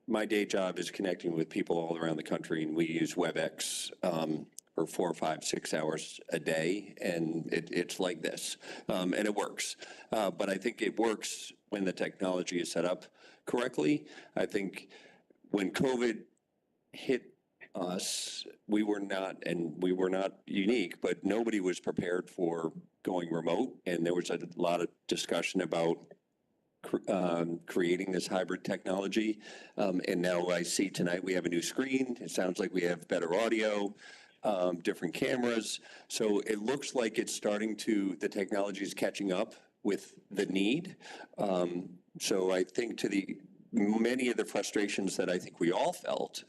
my day job is connecting with people all around the country, and we use WebEx for 4, 5, 6 hours a day, and it's like this, and it works. But I think it works when the technology is set up correctly. I think when COVID hit us, we were not unique, but nobody was prepared for going remote, and there was a lot of discussion about creating this hybrid technology. And now I see tonight we have a new screen. It sounds like we have better audio, different cameras. So it looks like it's the technology is catching up with the need. So I think many of the frustrations that I think we all felt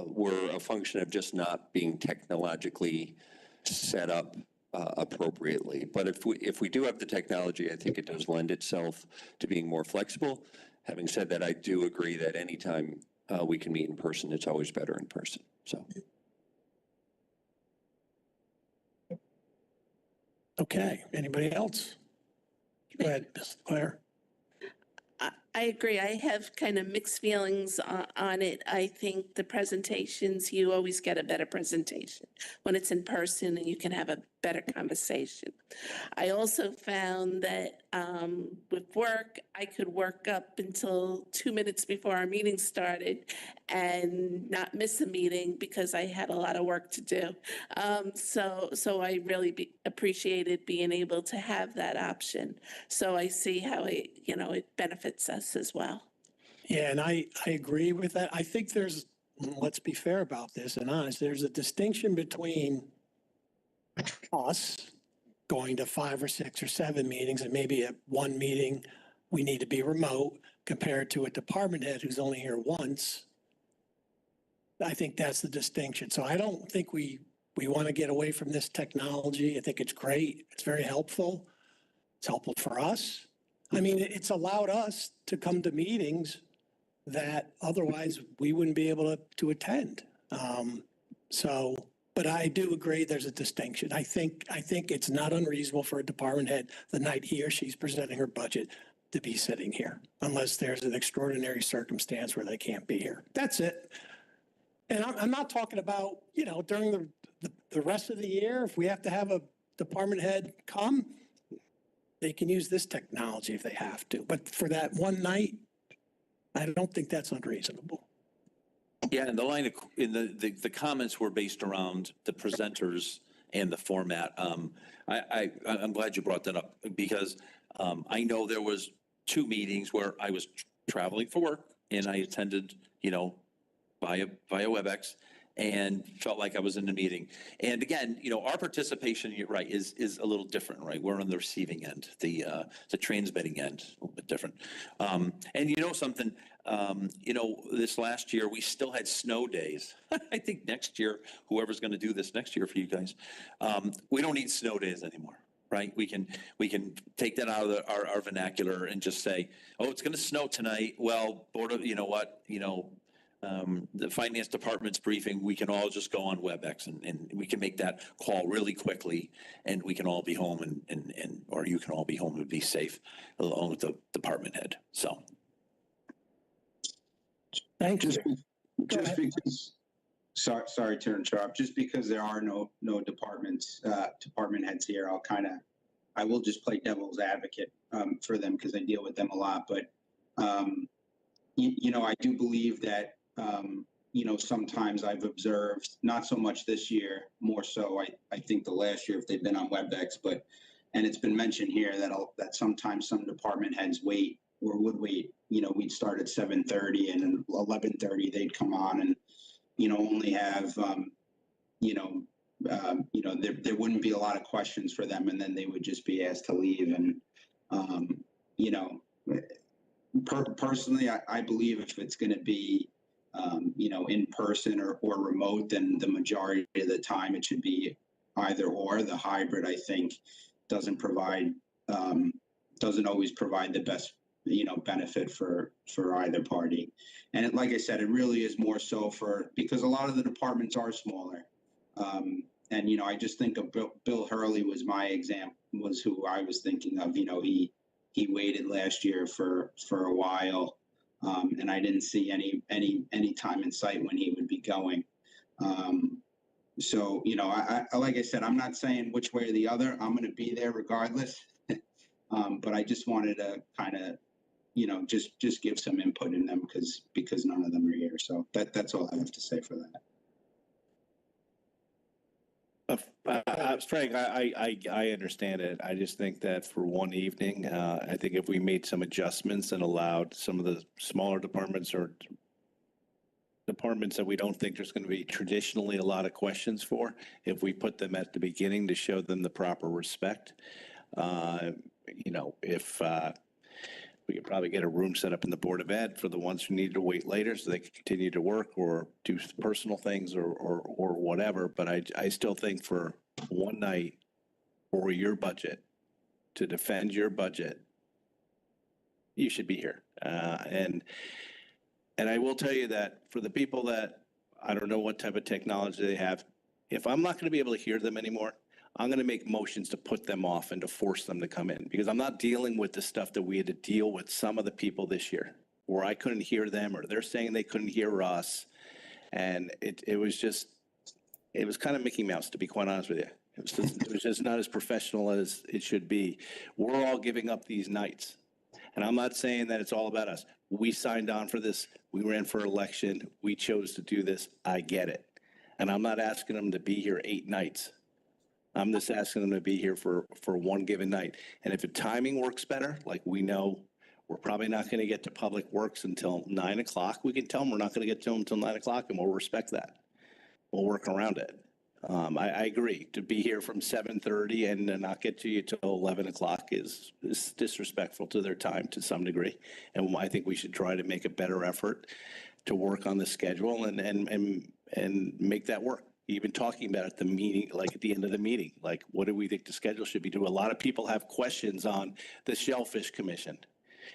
were a function of just not being technologically set up appropriately. But if we do have the technology, I think it does lend itself to being more flexible. Having said that, I do agree that anytime we can meet in person, it's always better in person. So. Okay, anybody else? Go ahead, Ms. Claire. I agree. I have kind of mixed feelings on it. I think the presentations, you always get a better presentation when it's in person and you can have a better conversation. I also found that with work, I could work up until 2 minutes before our meeting started and not miss a meeting because I had a lot of work to do. So I really appreciated being able to have that option. So I see how it benefits us as well. Yeah, and I agree with that. I think let's be fair about this and honest, there's a distinction between us going to 5 or 6 or 7 meetings, and maybe at one meeting we need to be remote, compared to a department head who's only here once. I think that's the distinction. So I don't think we want to get away from this technology. I think it's great. It's very helpful. It's helpful for us. I mean, it's allowed us to come to meetings that otherwise we wouldn't be able to attend. But I do agree there's a distinction. I think it's not unreasonable for a department head the night he or she's presenting her budget to be sitting here, unless there's an extraordinary circumstance where they can't be here. That's it. And I'm not talking about, during the rest of the year, if we have to have a department head come, they can use this technology if they have to. But for that one night, I don't think that's unreasonable. Yeah, and the comments were based around the presenters and the format. I'm glad you brought that up because I know there was 2 meetings where I was traveling for work and I attended, via WebEx and felt like I was in the meeting. And again, our participation, you're right, is a little different, right? We're on the receiving end, the transmitting end, a little bit different. And something, this last year, we still had snow days. I think next year, whoever's going to do this next year for you guys, we don't need snow days anymore. Right, we can take that out of our vernacular and just say, oh, it's going to snow tonight. Well, the finance department's briefing, we can all just go on WebEx and we can make that call really quickly and we can all be home or you can all be home and be safe along with the department head. So. Thank you. Just because, sorry to interrupt, just because there are no department heads here, I will just play devil's advocate for them because I deal with them a lot. But, I do believe that, sometimes I've observed, not so much this year, more so I think the last year if they've been on WebEx, and it's been mentioned here that sometimes some department heads wait or would wait. We'd start at 7:30 and 11:30 they'd come on and, only have, there wouldn't be a lot of questions for them and then they would just be asked to leave. And, personally, I believe if it's going to be, in person or remote, then the majority of the time it should be either or. The hybrid, I think, doesn't always provide the best, benefit for either party. And like I said, it really is more so because a lot of the departments are smaller. And, I just think of Bill Hurley was was who I was thinking of. He waited last year for a while. And I didn't see any time in sight when he would be going. So, I like I said, I'm not saying which way or the other. I'm going to be there regardless. But I just wanted to kind of, just give some input in them because none of them are here. So that's all I have to say for that. Frank, I understand it. I just think that for one evening, I think if we made some adjustments and allowed some of the smaller departments or departments that we don't think there's going to be traditionally a lot of questions for, if we put them at the beginning to show them the proper respect, if we could probably get a room set up in the Board of Ed for the ones who need to wait later so they can continue to work or do personal things or whatever. But I still think for one night for your budget, to defend your budget, you should be here. And I will tell you that for the people that I don't know what type of technology they have, if I'm not going to be able to hear them anymore, I'm going to make motions to put them off and to force them to come in because I'm not dealing with the stuff that we had to deal with some of the people this year where I couldn't hear them or they're saying they couldn't hear us. And it was kind of Mickey Mouse, to be quite honest with you. It was just not as professional as it should be. We're all giving up these nights. And I'm not saying that it's all about us. We signed on for this. We ran for election. We chose to do this. I get it. And I'm not asking them to be here 8 nights. I'm just asking them to be here for one given night. And if the timing works better, like we know we're probably not going to get to Public Works until 9 o'clock, we can tell them we're not going to get to them until 9 o'clock and we'll respect that. We'll work around it. I agree. To be here from 7:30 and not get to you till 11 o'clock is disrespectful to their time to some degree. And I think we should try to make a better effort to work on the schedule and make that work. even talking about at the meeting, like at the end of the meeting, like what do we think the schedule should be? Do a lot of people have questions on the Shellfish Commission?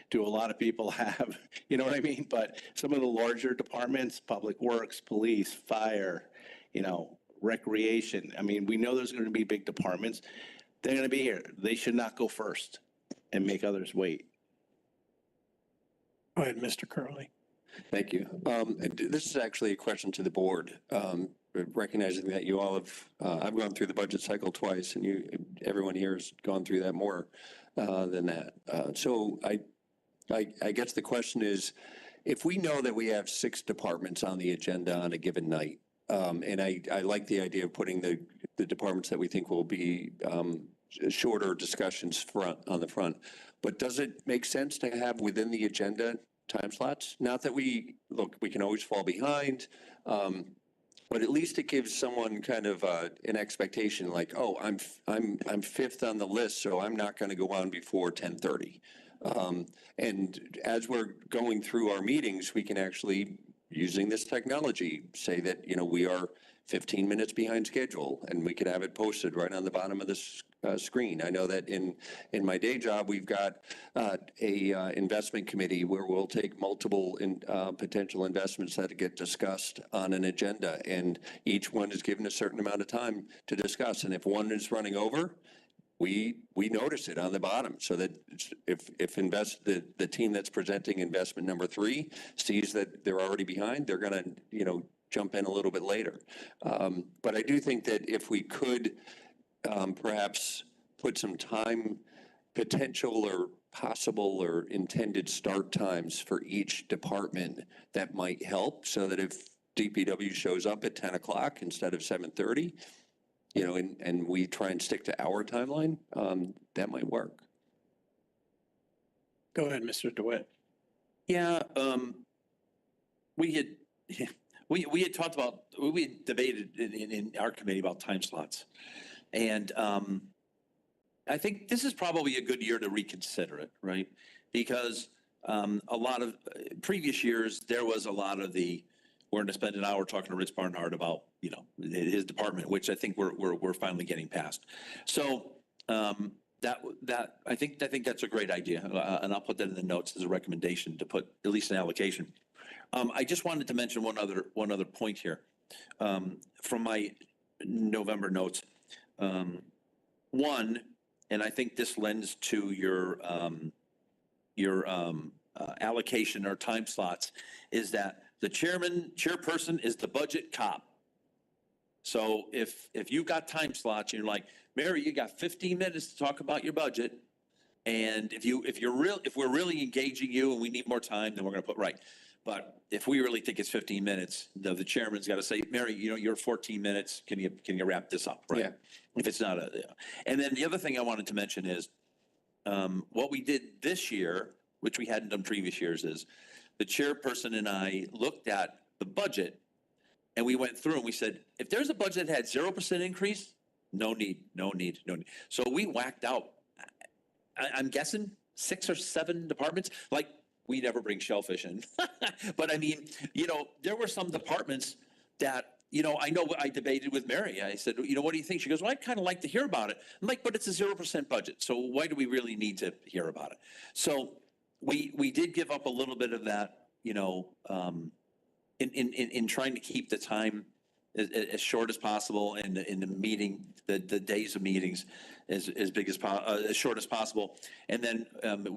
Do a lot of people have, you know what I mean? But some of the larger departments, Public Works, Police, Fire, you know, Recreation, I mean, we know there's going to be big departments. They're going to be here. They should not go first and make others wait. Go ahead, Mr. Curley. Thank you. This is actually a question to the board. Recognizing that you all have, I've gone through the budget cycle twice, and everyone here has gone through that more than that. So I guess the question is, if we know that we have 6 departments on the agenda on a given night, and I like the idea of putting the departments that we think will be shorter discussions on the front, but does it make sense to have within the agenda time slots? Not that we can always fall behind, but at least it gives someone kind of an expectation, like, oh, I'm 5th on the list, so I'm not going to go on before 10:30. And as we're going through our meetings, we can actually, using this technology, say that, you know, we are 15 minutes behind schedule, and we could have it posted right on the bottom of this screen. I know that in my day job, we've got a investment committee where we'll take multiple potential investments that get discussed on an agenda, and each one is given a certain amount of time to discuss. And if one is running over, we notice it on the bottom, so that if the team that's presenting investment number 3 sees that they're already behind, they're going to, you know, jump in a little bit later. But I do think that if we could perhaps put some time, potential or possible or intended start times for each department, that might help, so that if DPW shows up at 10 o'clock instead of 7:30, you know, and we try and stick to our timeline, that might work. Go ahead, Mr. DeWitt. Yeah, we had talked about, we had debated in our committee about time slots. And I think this is probably a good year to reconsider it, right? Because a lot of previous years, there was a lot of we're going to spend an hour talking to Rich Barnhart about, you know, his department, which I think we're finally getting past. So I think that's a great idea, and I'll put that in the notes as a recommendation to put at least an allocation. I just wanted to mention one other point here from my November notes. One, and I think this lends to your allocation or time slots, is that the chairperson is the budget cop. So if you've got time slots, you're like, Mary, you got 15 minutes to talk about your budget, and if we're really engaging you and we need more time, then we're going to put right. But if we really think it's 15 minutes, the chairman's got to say, Mary, you know, you're 14 minutes. Can you wrap this up? Right. Yeah. If it's not and then the other thing I wanted to mention is what we did this year, which we hadn't done previous years, is the chairperson and I looked at the budget and we went through and we said, if there's a budget that had 0% increase, no need. So we whacked out, I'm guessing 6 or 7 departments. Like, we never bring shellfish in. But I mean, you know, there were some departments that, you know I debated with Mary. I said, you know, what do you think? She goes, well, I'd kind of like to hear about it. I'm like, but it's a 0% budget. So why do we really need to hear about it? So we did give up a little bit of that, you know, in trying to keep the time as short as possible, and in the meeting, the days of meetings as short as possible. And then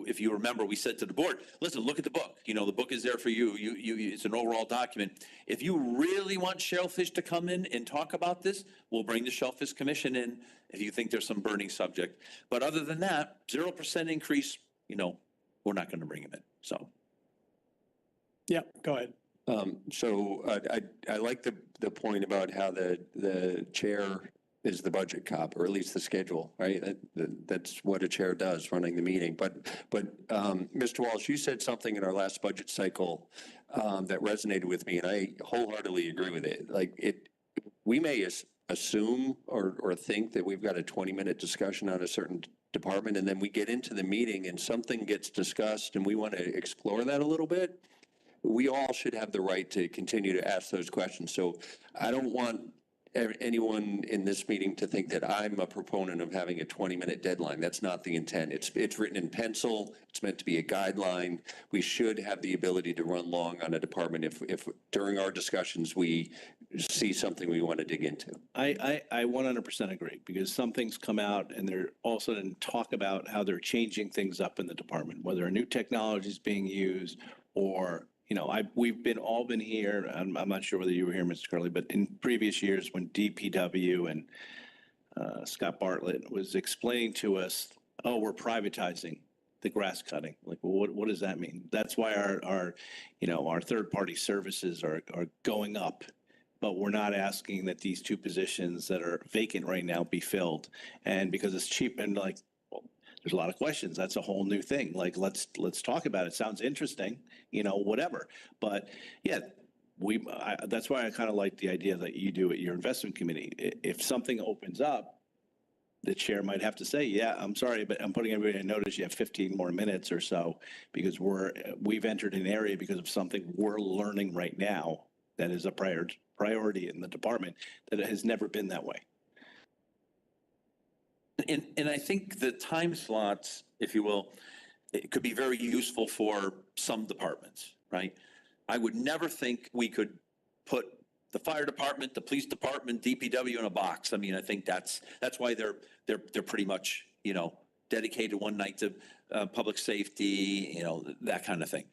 if you remember, we said to the board, listen, look at the book. You know, the book is there for you. It's an overall document. If you really want Shellfish to come in and talk about this, we'll bring the Shellfish Commission in if you think there's some burning subject. But other than that, 0% increase, you know, we're not going to bring him in. So. Yeah, go ahead. So I like the point about how the chair is the budget cop, or at least the schedule, right? That's what a chair does, running the meeting. But Mr. Walsh, you said something in our last budget cycle that resonated with me, and I wholeheartedly agree with it. Like, we may assume or think that we've got a 20-minute discussion on a certain department, and then we get into the meeting and something gets discussed and we want to explore that a little bit. We all should have the right to continue to ask those questions. So I don't want anyone in this meeting to think that I'm a proponent of having a 20-minute deadline. That's not the intent. It's written in pencil. It's meant to be a guideline. We should have the ability to run long on a department if during our discussions we see something we want to dig into. I 100% agree, because some things come out and they're all of a sudden talk about how they're changing things up in the department, whether a new technology is being used or, you know, we've all been here. I'm not sure whether you were here, Mr. Curley, but in previous years when DPW and Scott Bartlett was explaining to us, oh, we're privatizing the grass cutting. Like, well, what does that mean? That's why our third-party services are going up. But we're not asking that these two positions that are vacant right now be filled. And because it's cheap and like, well, there's a lot of questions. That's a whole new thing. Like, let's talk about it. Sounds interesting, you know, whatever. But yeah, that's why I kind of like the idea that you do at your investment committee. If something opens up, the chair might have to say, yeah, I'm sorry, but I'm putting everybody on notice. You have 15 more minutes or so, because we've entered an area because of something we're learning right now that is a priority in the department, that it has never been that way. And I think the time slots, if you will, it could be very useful for some departments, right? I would never think we could put the fire department, the police department, DPW in a box. I mean, I think that's why they're pretty much, you know, dedicated one night to public safety, you know, that kind of thing.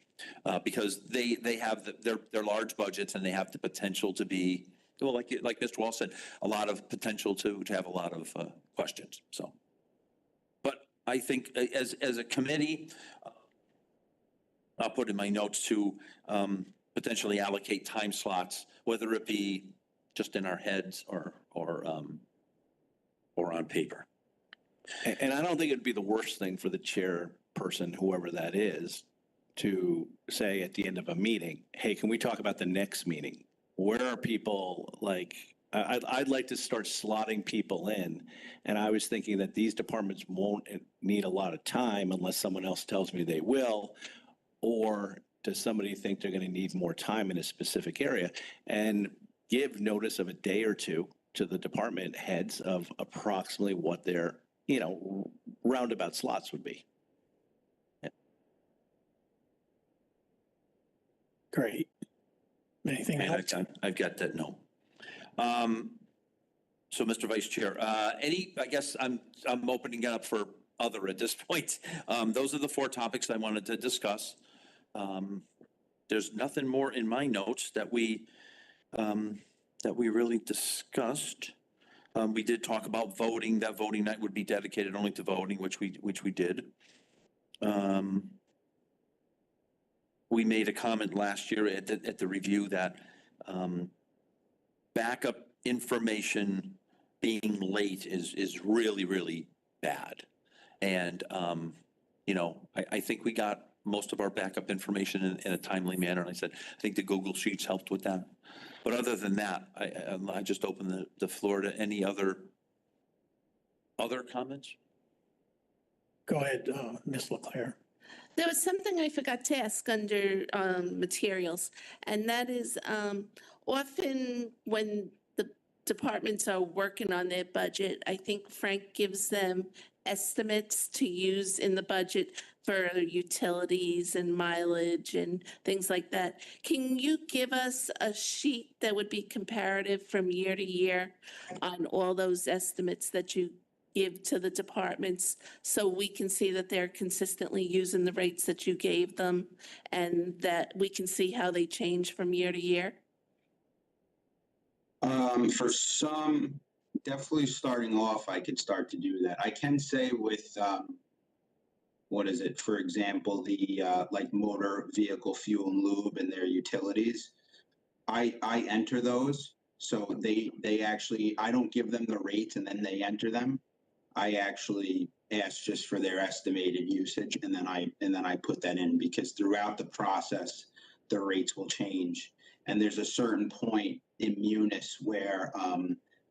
Because they have their large budgets and they have the potential to be, well, like Mr. Wall said, a lot of potential to have a lot of questions. So, but I think as a committee, I'll put in my notes to potentially allocate time slots, whether it be just in our heads or on paper. And I don't think it'd be the worst thing for the chairperson, whoever that is, to say at the end of a meeting, hey, can we talk about the next meeting? Where are people, like, I'd like to start slotting people in. And I was thinking that these departments won't need a lot of time unless someone else tells me they will. Or does somebody think they're going to need more time in a specific area? And give notice of a day or two to the department heads of approximately what their, you know, roundabout slots would be. Great. Anything And else? I've got that, no. So, Mr. Vice Chair, I guess I'm opening it up for other at this point. Those are the 4 topics I wanted to discuss. There's nothing more in my notes that we really discussed. We did talk about voting. That voting night would be dedicated only to voting, which we did. We made a comment last year at the review that backup information being late is really, really bad. And, you know, I think we got most of our backup information in a timely manner. And I said, I think the Google Sheets helped with that. But other than that, I just open the floor to any other comments. Go ahead, Ms. LeClaire. There was something I forgot to ask under materials, and that is often when the departments are working on their budget, I think Frank gives them estimates to use in the budget for utilities and mileage and things like that. Can you give us a sheet that would be comparative from year to year on all those estimates that you give to the departments, so we can see that they're consistently using the rates that you gave them and that we can see how they change from year to year? For some, definitely starting off, I could start to do that. I can say with, what is it? For example, the like motor vehicle fuel and lube and their utilities, I enter those. So they actually, I don't give them the rates and then they enter them. I actually ask just for their estimated usage, and then I put that in, because throughout the process, the rates will change. And there's a certain point in Munis where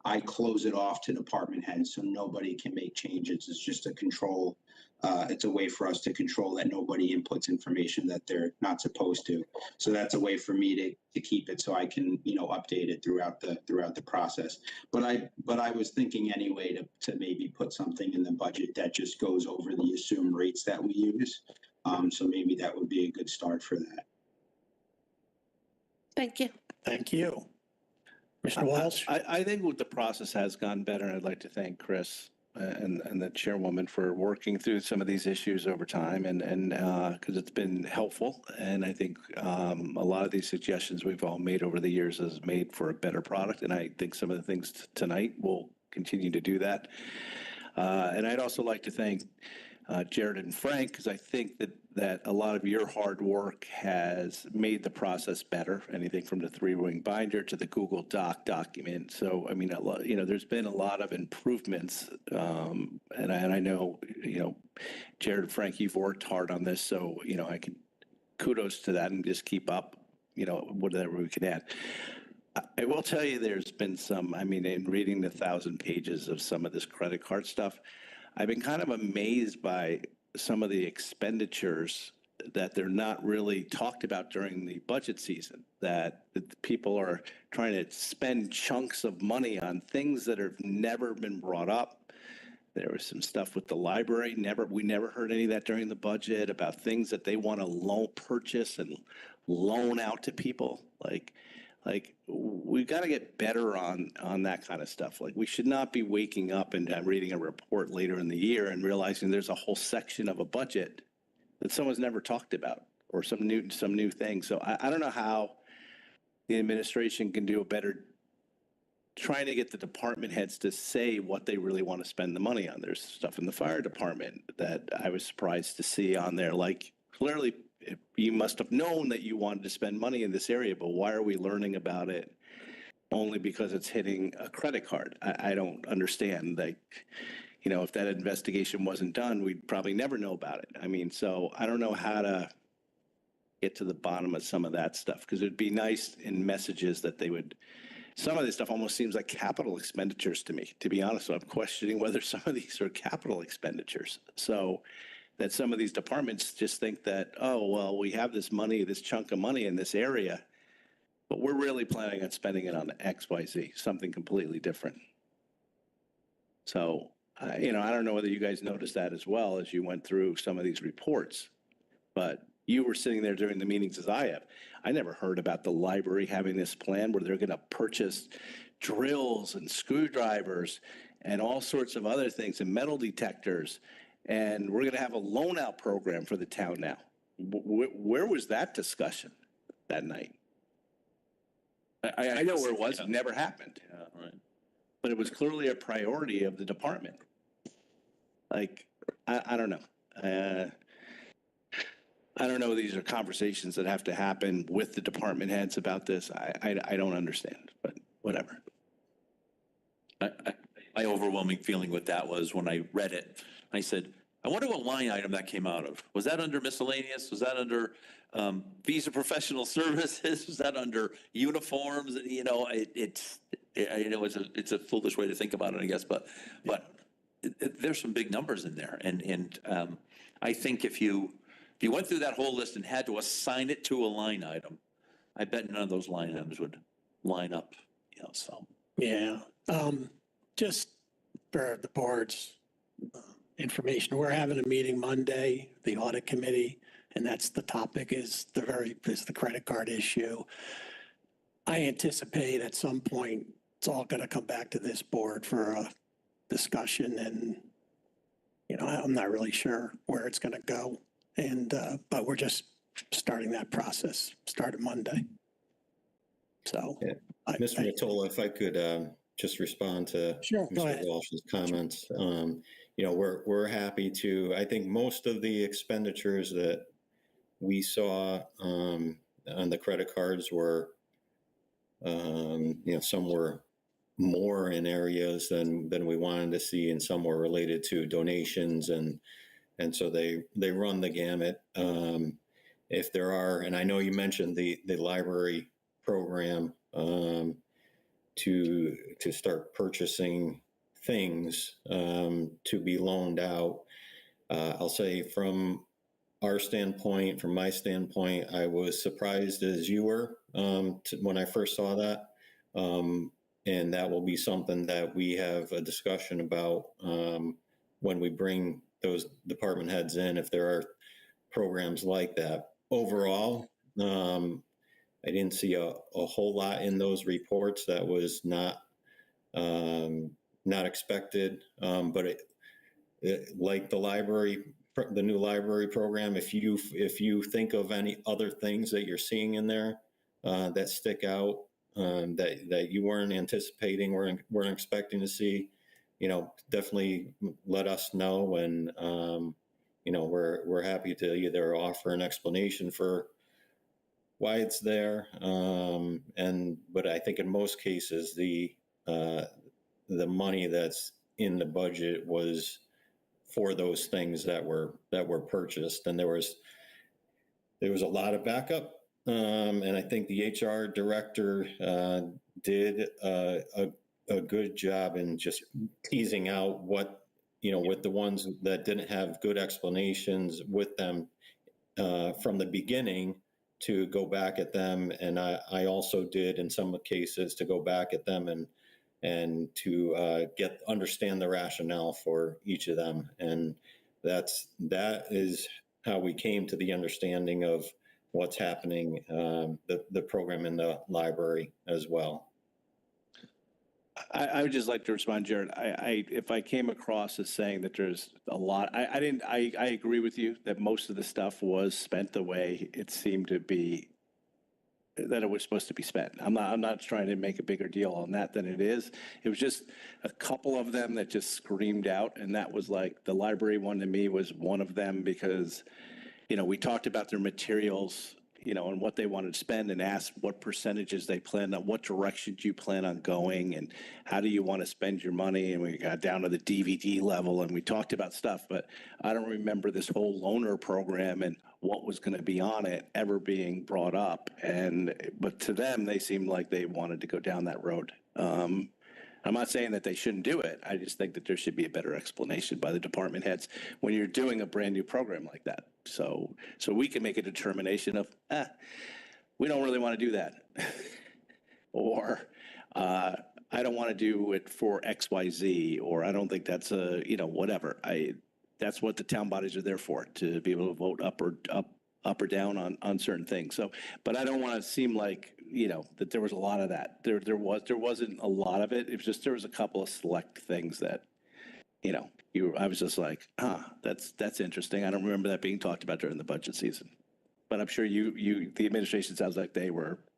I close it off to department heads so nobody can make changes. It's just a control. It's a way for us to control that nobody inputs information that they're not supposed to. So that's a way for me to keep it so I can, update it throughout the process. But I was thinking anyway to maybe put something in the budget that just goes over the assumed rates that we use. So maybe that would be a good start for that. Thank you. Thank you. Mr. Walsh? I think what the process has gone better, and I'd like to thank Chris and the chairwoman for working through some of these issues over time, and because it's been helpful. And I think a lot of these suggestions we've all made over the years has made for a better product. And I think some of the things tonight will continue to do that. And I'd also like to thank Jared and Frank, because I think that a lot of your hard work has made the process better. Anything from the 3-ring binder to the Google Doc document. So, I mean, there's been a lot of improvements. And I know, Jared and Frank, you've worked hard on this. So, I can kudos to that and just keep up, whatever we can add. I will tell you, there's been some, in reading the 1,000 pages of some of this credit card stuff, I've been kind of amazed by some of the expenditures that they're not really talked about during the budget season, that people are trying to spend chunks of money on things that have never been brought up. There was some stuff with the library. We never heard any of that during the budget about things that they want to purchase and loan out to people. Like we've got to get better on that kind of stuff. Like we should not be waking up and reading a report later in the year and realizing there's a whole section of a budget that someone's never talked about, or some new thing. So I don't know how the administration can do a better trying to get the department heads to say what they really want to spend the money on. There's stuff in the fire department that I was surprised to see on there. Like clearly you must have known that you wanted to spend money in this area, but why are we learning about it only because it's hitting a credit card? I don't understand. Like, if that investigation wasn't done, we'd probably never know about it. So I don't know how to get to the bottom of some of that stuff, because it'd be nice in messages that they would. Some of this stuff almost seems like capital expenditures to me, to be honest. So I'm questioning whether some of these are capital expenditures. So that some of these departments just think that, oh, well, we have this money, this chunk of money in this area, but we're really planning on spending it on X, Y, Z, something completely different. So, I don't know whether you guys noticed that as well as you went through some of these reports, but you were sitting there during the meetings as I have. I never heard about the library having this plan where they're going to purchase drills and screwdrivers and all sorts of other things and metal detectors. And we're going to have a loan out program for the town now. Where was that discussion that night? I know where it was. It never happened. Yeah, right. But it was clearly a priority of the department. Like, I don't know. I don't know. These are conversations that have to happen with the department heads about this. I don't understand, but whatever. My overwhelming feeling with that was when I read it, I said, I wonder what line item that came out of. Was that under miscellaneous? Was that under fees of professional services? Was that under uniforms? It's a foolish way to think about it, I guess, but there's some big numbers in there. And I think if you went through that whole list and had to assign it to a line item, I bet none of those line items would line up, so. Yeah. Just for the board's information, we're having a meeting Monday, the audit committee, and that's the topic is the credit card issue. I anticipate at some point it's all going to come back to this board for a discussion, and I'm not really sure where it's going to go, and but we're just starting that process. Started Monday. So, yeah. Mr. Mottola, if I could just respond to Sure, go ahead. Mr. Walsh's comments. We're happy to. I think most of the expenditures that we saw on the credit cards were, some were more in areas than we wanted to see, and some were related to donations, and so they run the gamut. If there are, and I know you mentioned the library program. to start purchasing things to be loaned out. I'll say from our standpoint, from my standpoint, I was surprised as you were when I first saw that. And that will be something that we have a discussion about when we bring those department heads in, if there are programs like that. Overall, I didn't see a whole lot in those reports that was not expected, but like the new library program, if you think of any other things that you're seeing in there that stick out, that you weren't anticipating, weren't expecting to see, definitely let us know, and we're happy to either offer an explanation for why it's there, but I think in most cases the money that's in the budget was for those things that were purchased, and there was a lot of backup, and I think the HR director did a good job in just teasing out what, with the ones that didn't have good explanations with them from the beginning, to go back at them, and I also did in some cases to go back at them and to understand the rationale for each of them, and that is how we came to the understanding of what's happening, the program in the library as well. I would just like to respond, Jared. If I came across as saying that there's a lot, I didn't. I agree with you that most of the stuff was spent the way it seemed to be, that it was supposed to be spent. I'm not trying to make a bigger deal on that than it is. It was just a couple of them that just screamed out, and that was like the library one to me was one of them, because we talked about their materials, and what they wanted to spend, and asked what percentages they plan on, what direction do you plan on going, and how do you want to spend your money? And we got down to the DVD level, and we talked about stuff, but I don't remember this whole loaner program and what was going to be on it ever being brought up. But to them, they seemed like they wanted to go down that road. I'm not saying that they shouldn't do it. I just think that there should be a better explanation by the department heads when you're doing a brand new program like that. So we can make a determination of, we don't really want to do that. Or I don't want to do it for XYZ, or I don't think that's whatever. That's what the town bodies are there for, to be able to vote up or down on certain things. So, but I don't want to seem like, that there was a lot of that. There wasn't a lot of it. It was just, there was a couple of select things that, I was just like, that's interesting. I don't remember that being talked about during the budget season. But I'm sure the administration sounds like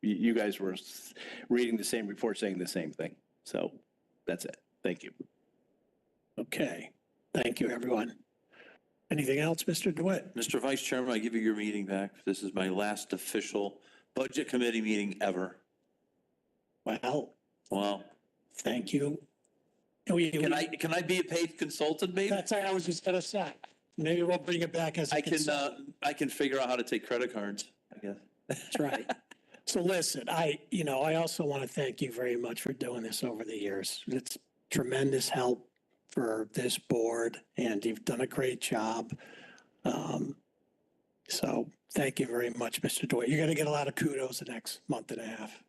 you guys were reading the same report, saying the same thing. So that's it. Thank you. Okay. Thank you, everyone. Anything else, Mr. DeWitt? Mr. Vice Chairman, I give you your meeting back. This is my last official budget committee meeting ever. Well, Wow. thank you. Can I be a paid consultant, maybe? That's what I was just gonna say. Maybe we'll bring it back as a consultant. I can figure out how to take credit cards, I guess. That's right. So listen, I also want to thank you very much for doing this over the years. It's tremendous help for this board, and you've done a great job. So thank you very much, Mr. DeWitt. You're going to get a lot of kudos the next month and a half.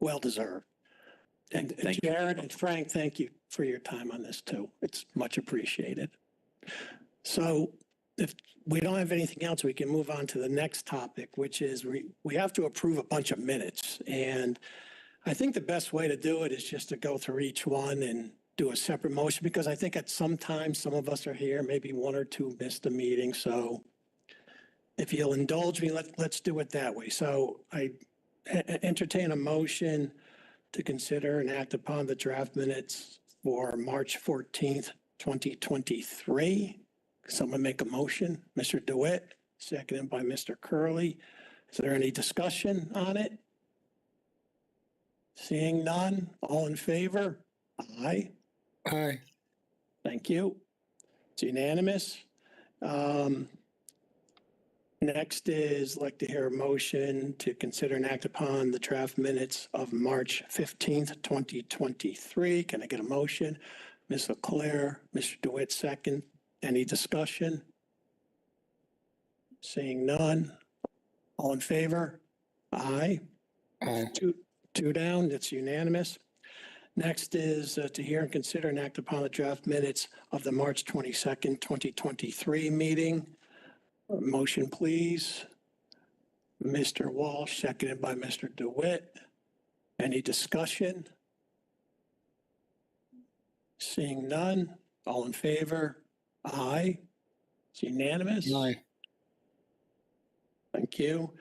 Well deserved. And Thank you. Jared and Frank, thank you for your time on this too. It's much appreciated. So if we don't have anything else, we can move on to the next topic, which is we have to approve a bunch of minutes. And I think the best way to do it is just to go through each one and do a separate motion, because I think at some time, some of us are here, maybe one or two missed the meeting. So if you'll indulge me, let's do it that way. So I entertain a motion to consider and act upon the draft minutes for March 14th, 2023. Someone make a motion. Mr. DeWitt, seconded by Mr. Curley. Is there any discussion on it? Seeing none, all in favor? Aye. Aye. Thank you. It's unanimous. Next is like to hear a motion to consider and act upon the draft minutes of March 15th, 2023. Can I get a motion? Ms. Leclerc, Mr. DeWitt, second. Any discussion? Seeing none. All in favor? Aye. Aye. Two down, it's unanimous. Next is to hear and consider and act upon the draft minutes of the March 22nd, 2023 meeting. Motion, please. Mr. Walsh, seconded by Mr. DeWitt. Any discussion? Seeing none. All in favor? Aye. It's unanimous. Aye. Thank you.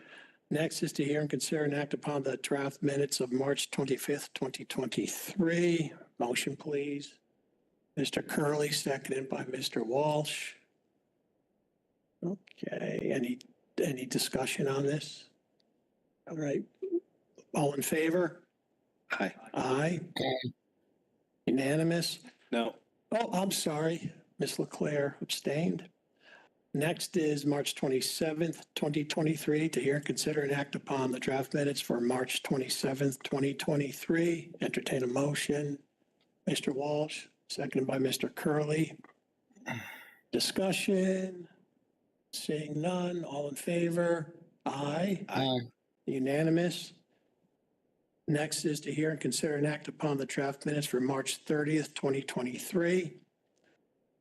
Next is to hear and consider and act upon the draft minutes of March 25th, 2023. Motion, please. Mr. Curley, seconded by Mr. Walsh. Okay, any discussion on this? All right. All in favor? Aye. Aye. Unanimous. No. Oh, I'm sorry. Ms. Leclerc abstained. Next is March 27th, 2023, to hear and consider and act upon the draft minutes for March 27th, 2023. Entertain a motion. Mr. Walsh, seconded by Mr. Curley. Discussion. Seeing none. All in favor? Aye. Aye. Unanimous. Next is to hear and consider and act upon the draft minutes for March 30th, 2023.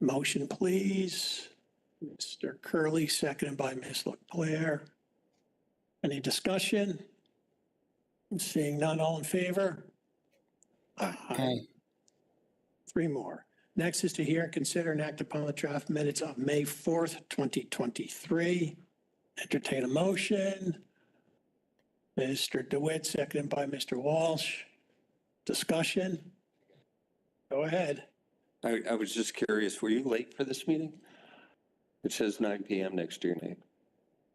Motion, please. Mr. Curley, seconded by Ms. Leclerc. Any discussion? Seeing none, all in favor? Aye. Three more. Next is to hear and consider and act upon the draft minutes of May 4th, 2023. Entertain a motion. Mr. DeWitt, seconded by Mr. Walsh. Discussion? Go ahead. I was just curious, were you late for this meeting? It says 9 PM next to your name.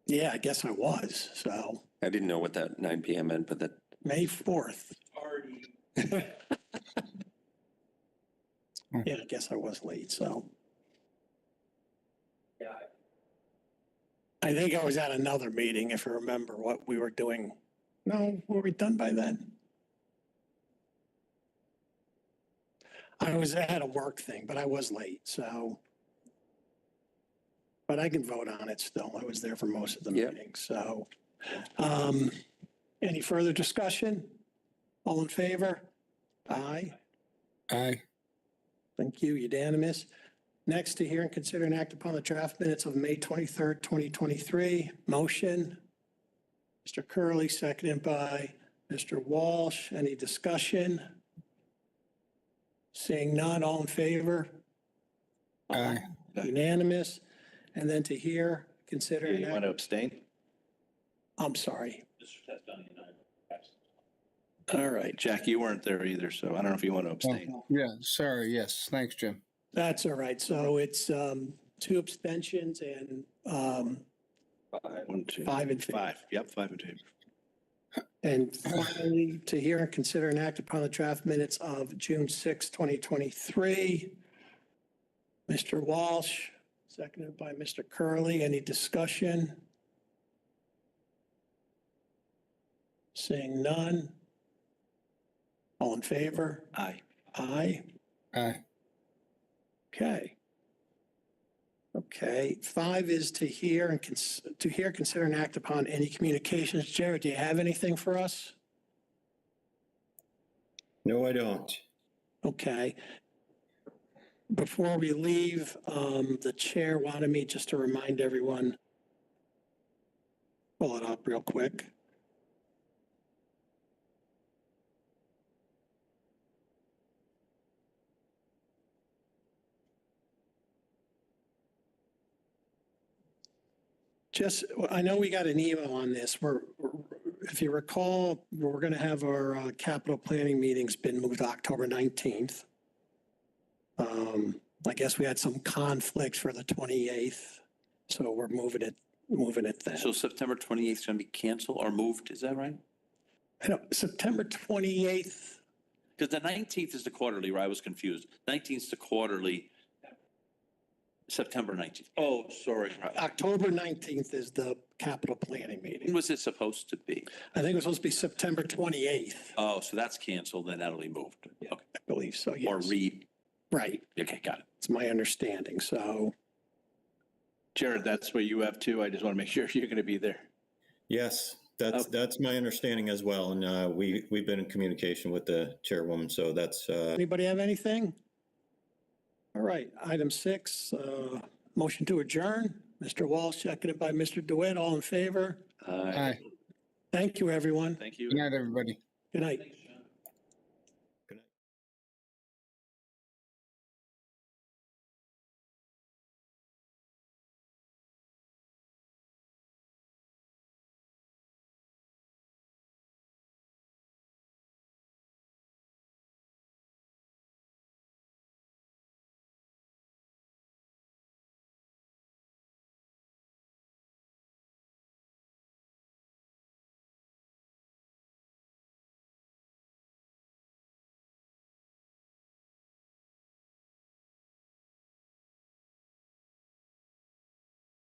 Yeah, I guess I was. So I didn't know what that 9 PM meant, but that, May 4th. Yeah, I guess I was late, so. Yeah. I think I was at another meeting, if you remember what we were doing. No, were we done by then? I was at a work thing, but I was late, so. But I can vote on it still. I was there for most of the Yep. meeting, so. Any further discussion? All in favor? Aye. Aye. Thank you, unanimous. Next, to hear and consider and act upon the draft minutes of May 23rd, 2023. Motion. Mr. Curley, seconded by Mr. Walsh. Any discussion? Seeing none, all in favor? Aye. Unanimous. And then to hear, consider, and You want act- to abstain? I'm sorry. All right, Jack, you weren't there either, so I don't know if you want to abstain. Oh, yeah, sorry, yes, thanks, Jim. That's all right. So it's two abstentions and 1, 2, 5 and 5. Yep, 5 and 2. And finally, to hear and consider and act upon the draft minutes of June 6, 2023. Mr. Walsh, seconded by Mr. Curley. Any discussion? Seeing none. All in favor? Aye. Aye. Aye. Okay. Okay. 5 is to hear and consider and act upon any communications. Jared, do you have anything for us? No, I don't. Okay. Before we leave, the chair wanted me just to remind everyone. Pull it up real quick. Just, I know we got an email on this. If you recall, we're going to have our capital planning meetings been moved to October 19th. I guess we had some conflicts for the 28th, so we're moving it then. So September 28th is going to be canceled or moved, is that right? I know, September 28th, Because the 19th is the quarterly, right? I was confused. 19th is the quarterly. September 19th. Oh, sorry. October 19th is the capital planning When meeting. was it supposed to be? I think it was supposed to be September 28th, Oh, so that's canceled, then that'll be moved. Okay. I believe so, Or yes. right, okay, got it. It's my understanding, so. Jared, that's what you have too. I just want to make sure you're going to be there. Yes, that's my understanding as well. And we've been in communication with the chairwoman, so that's, Anybody have anything? All right, item 6, motion to adjourn. Mr. Walsh, seconded by Mr. DeWitt, all in favor? Hi, Thank you, everyone. Thank you. good night, everybody. Good night.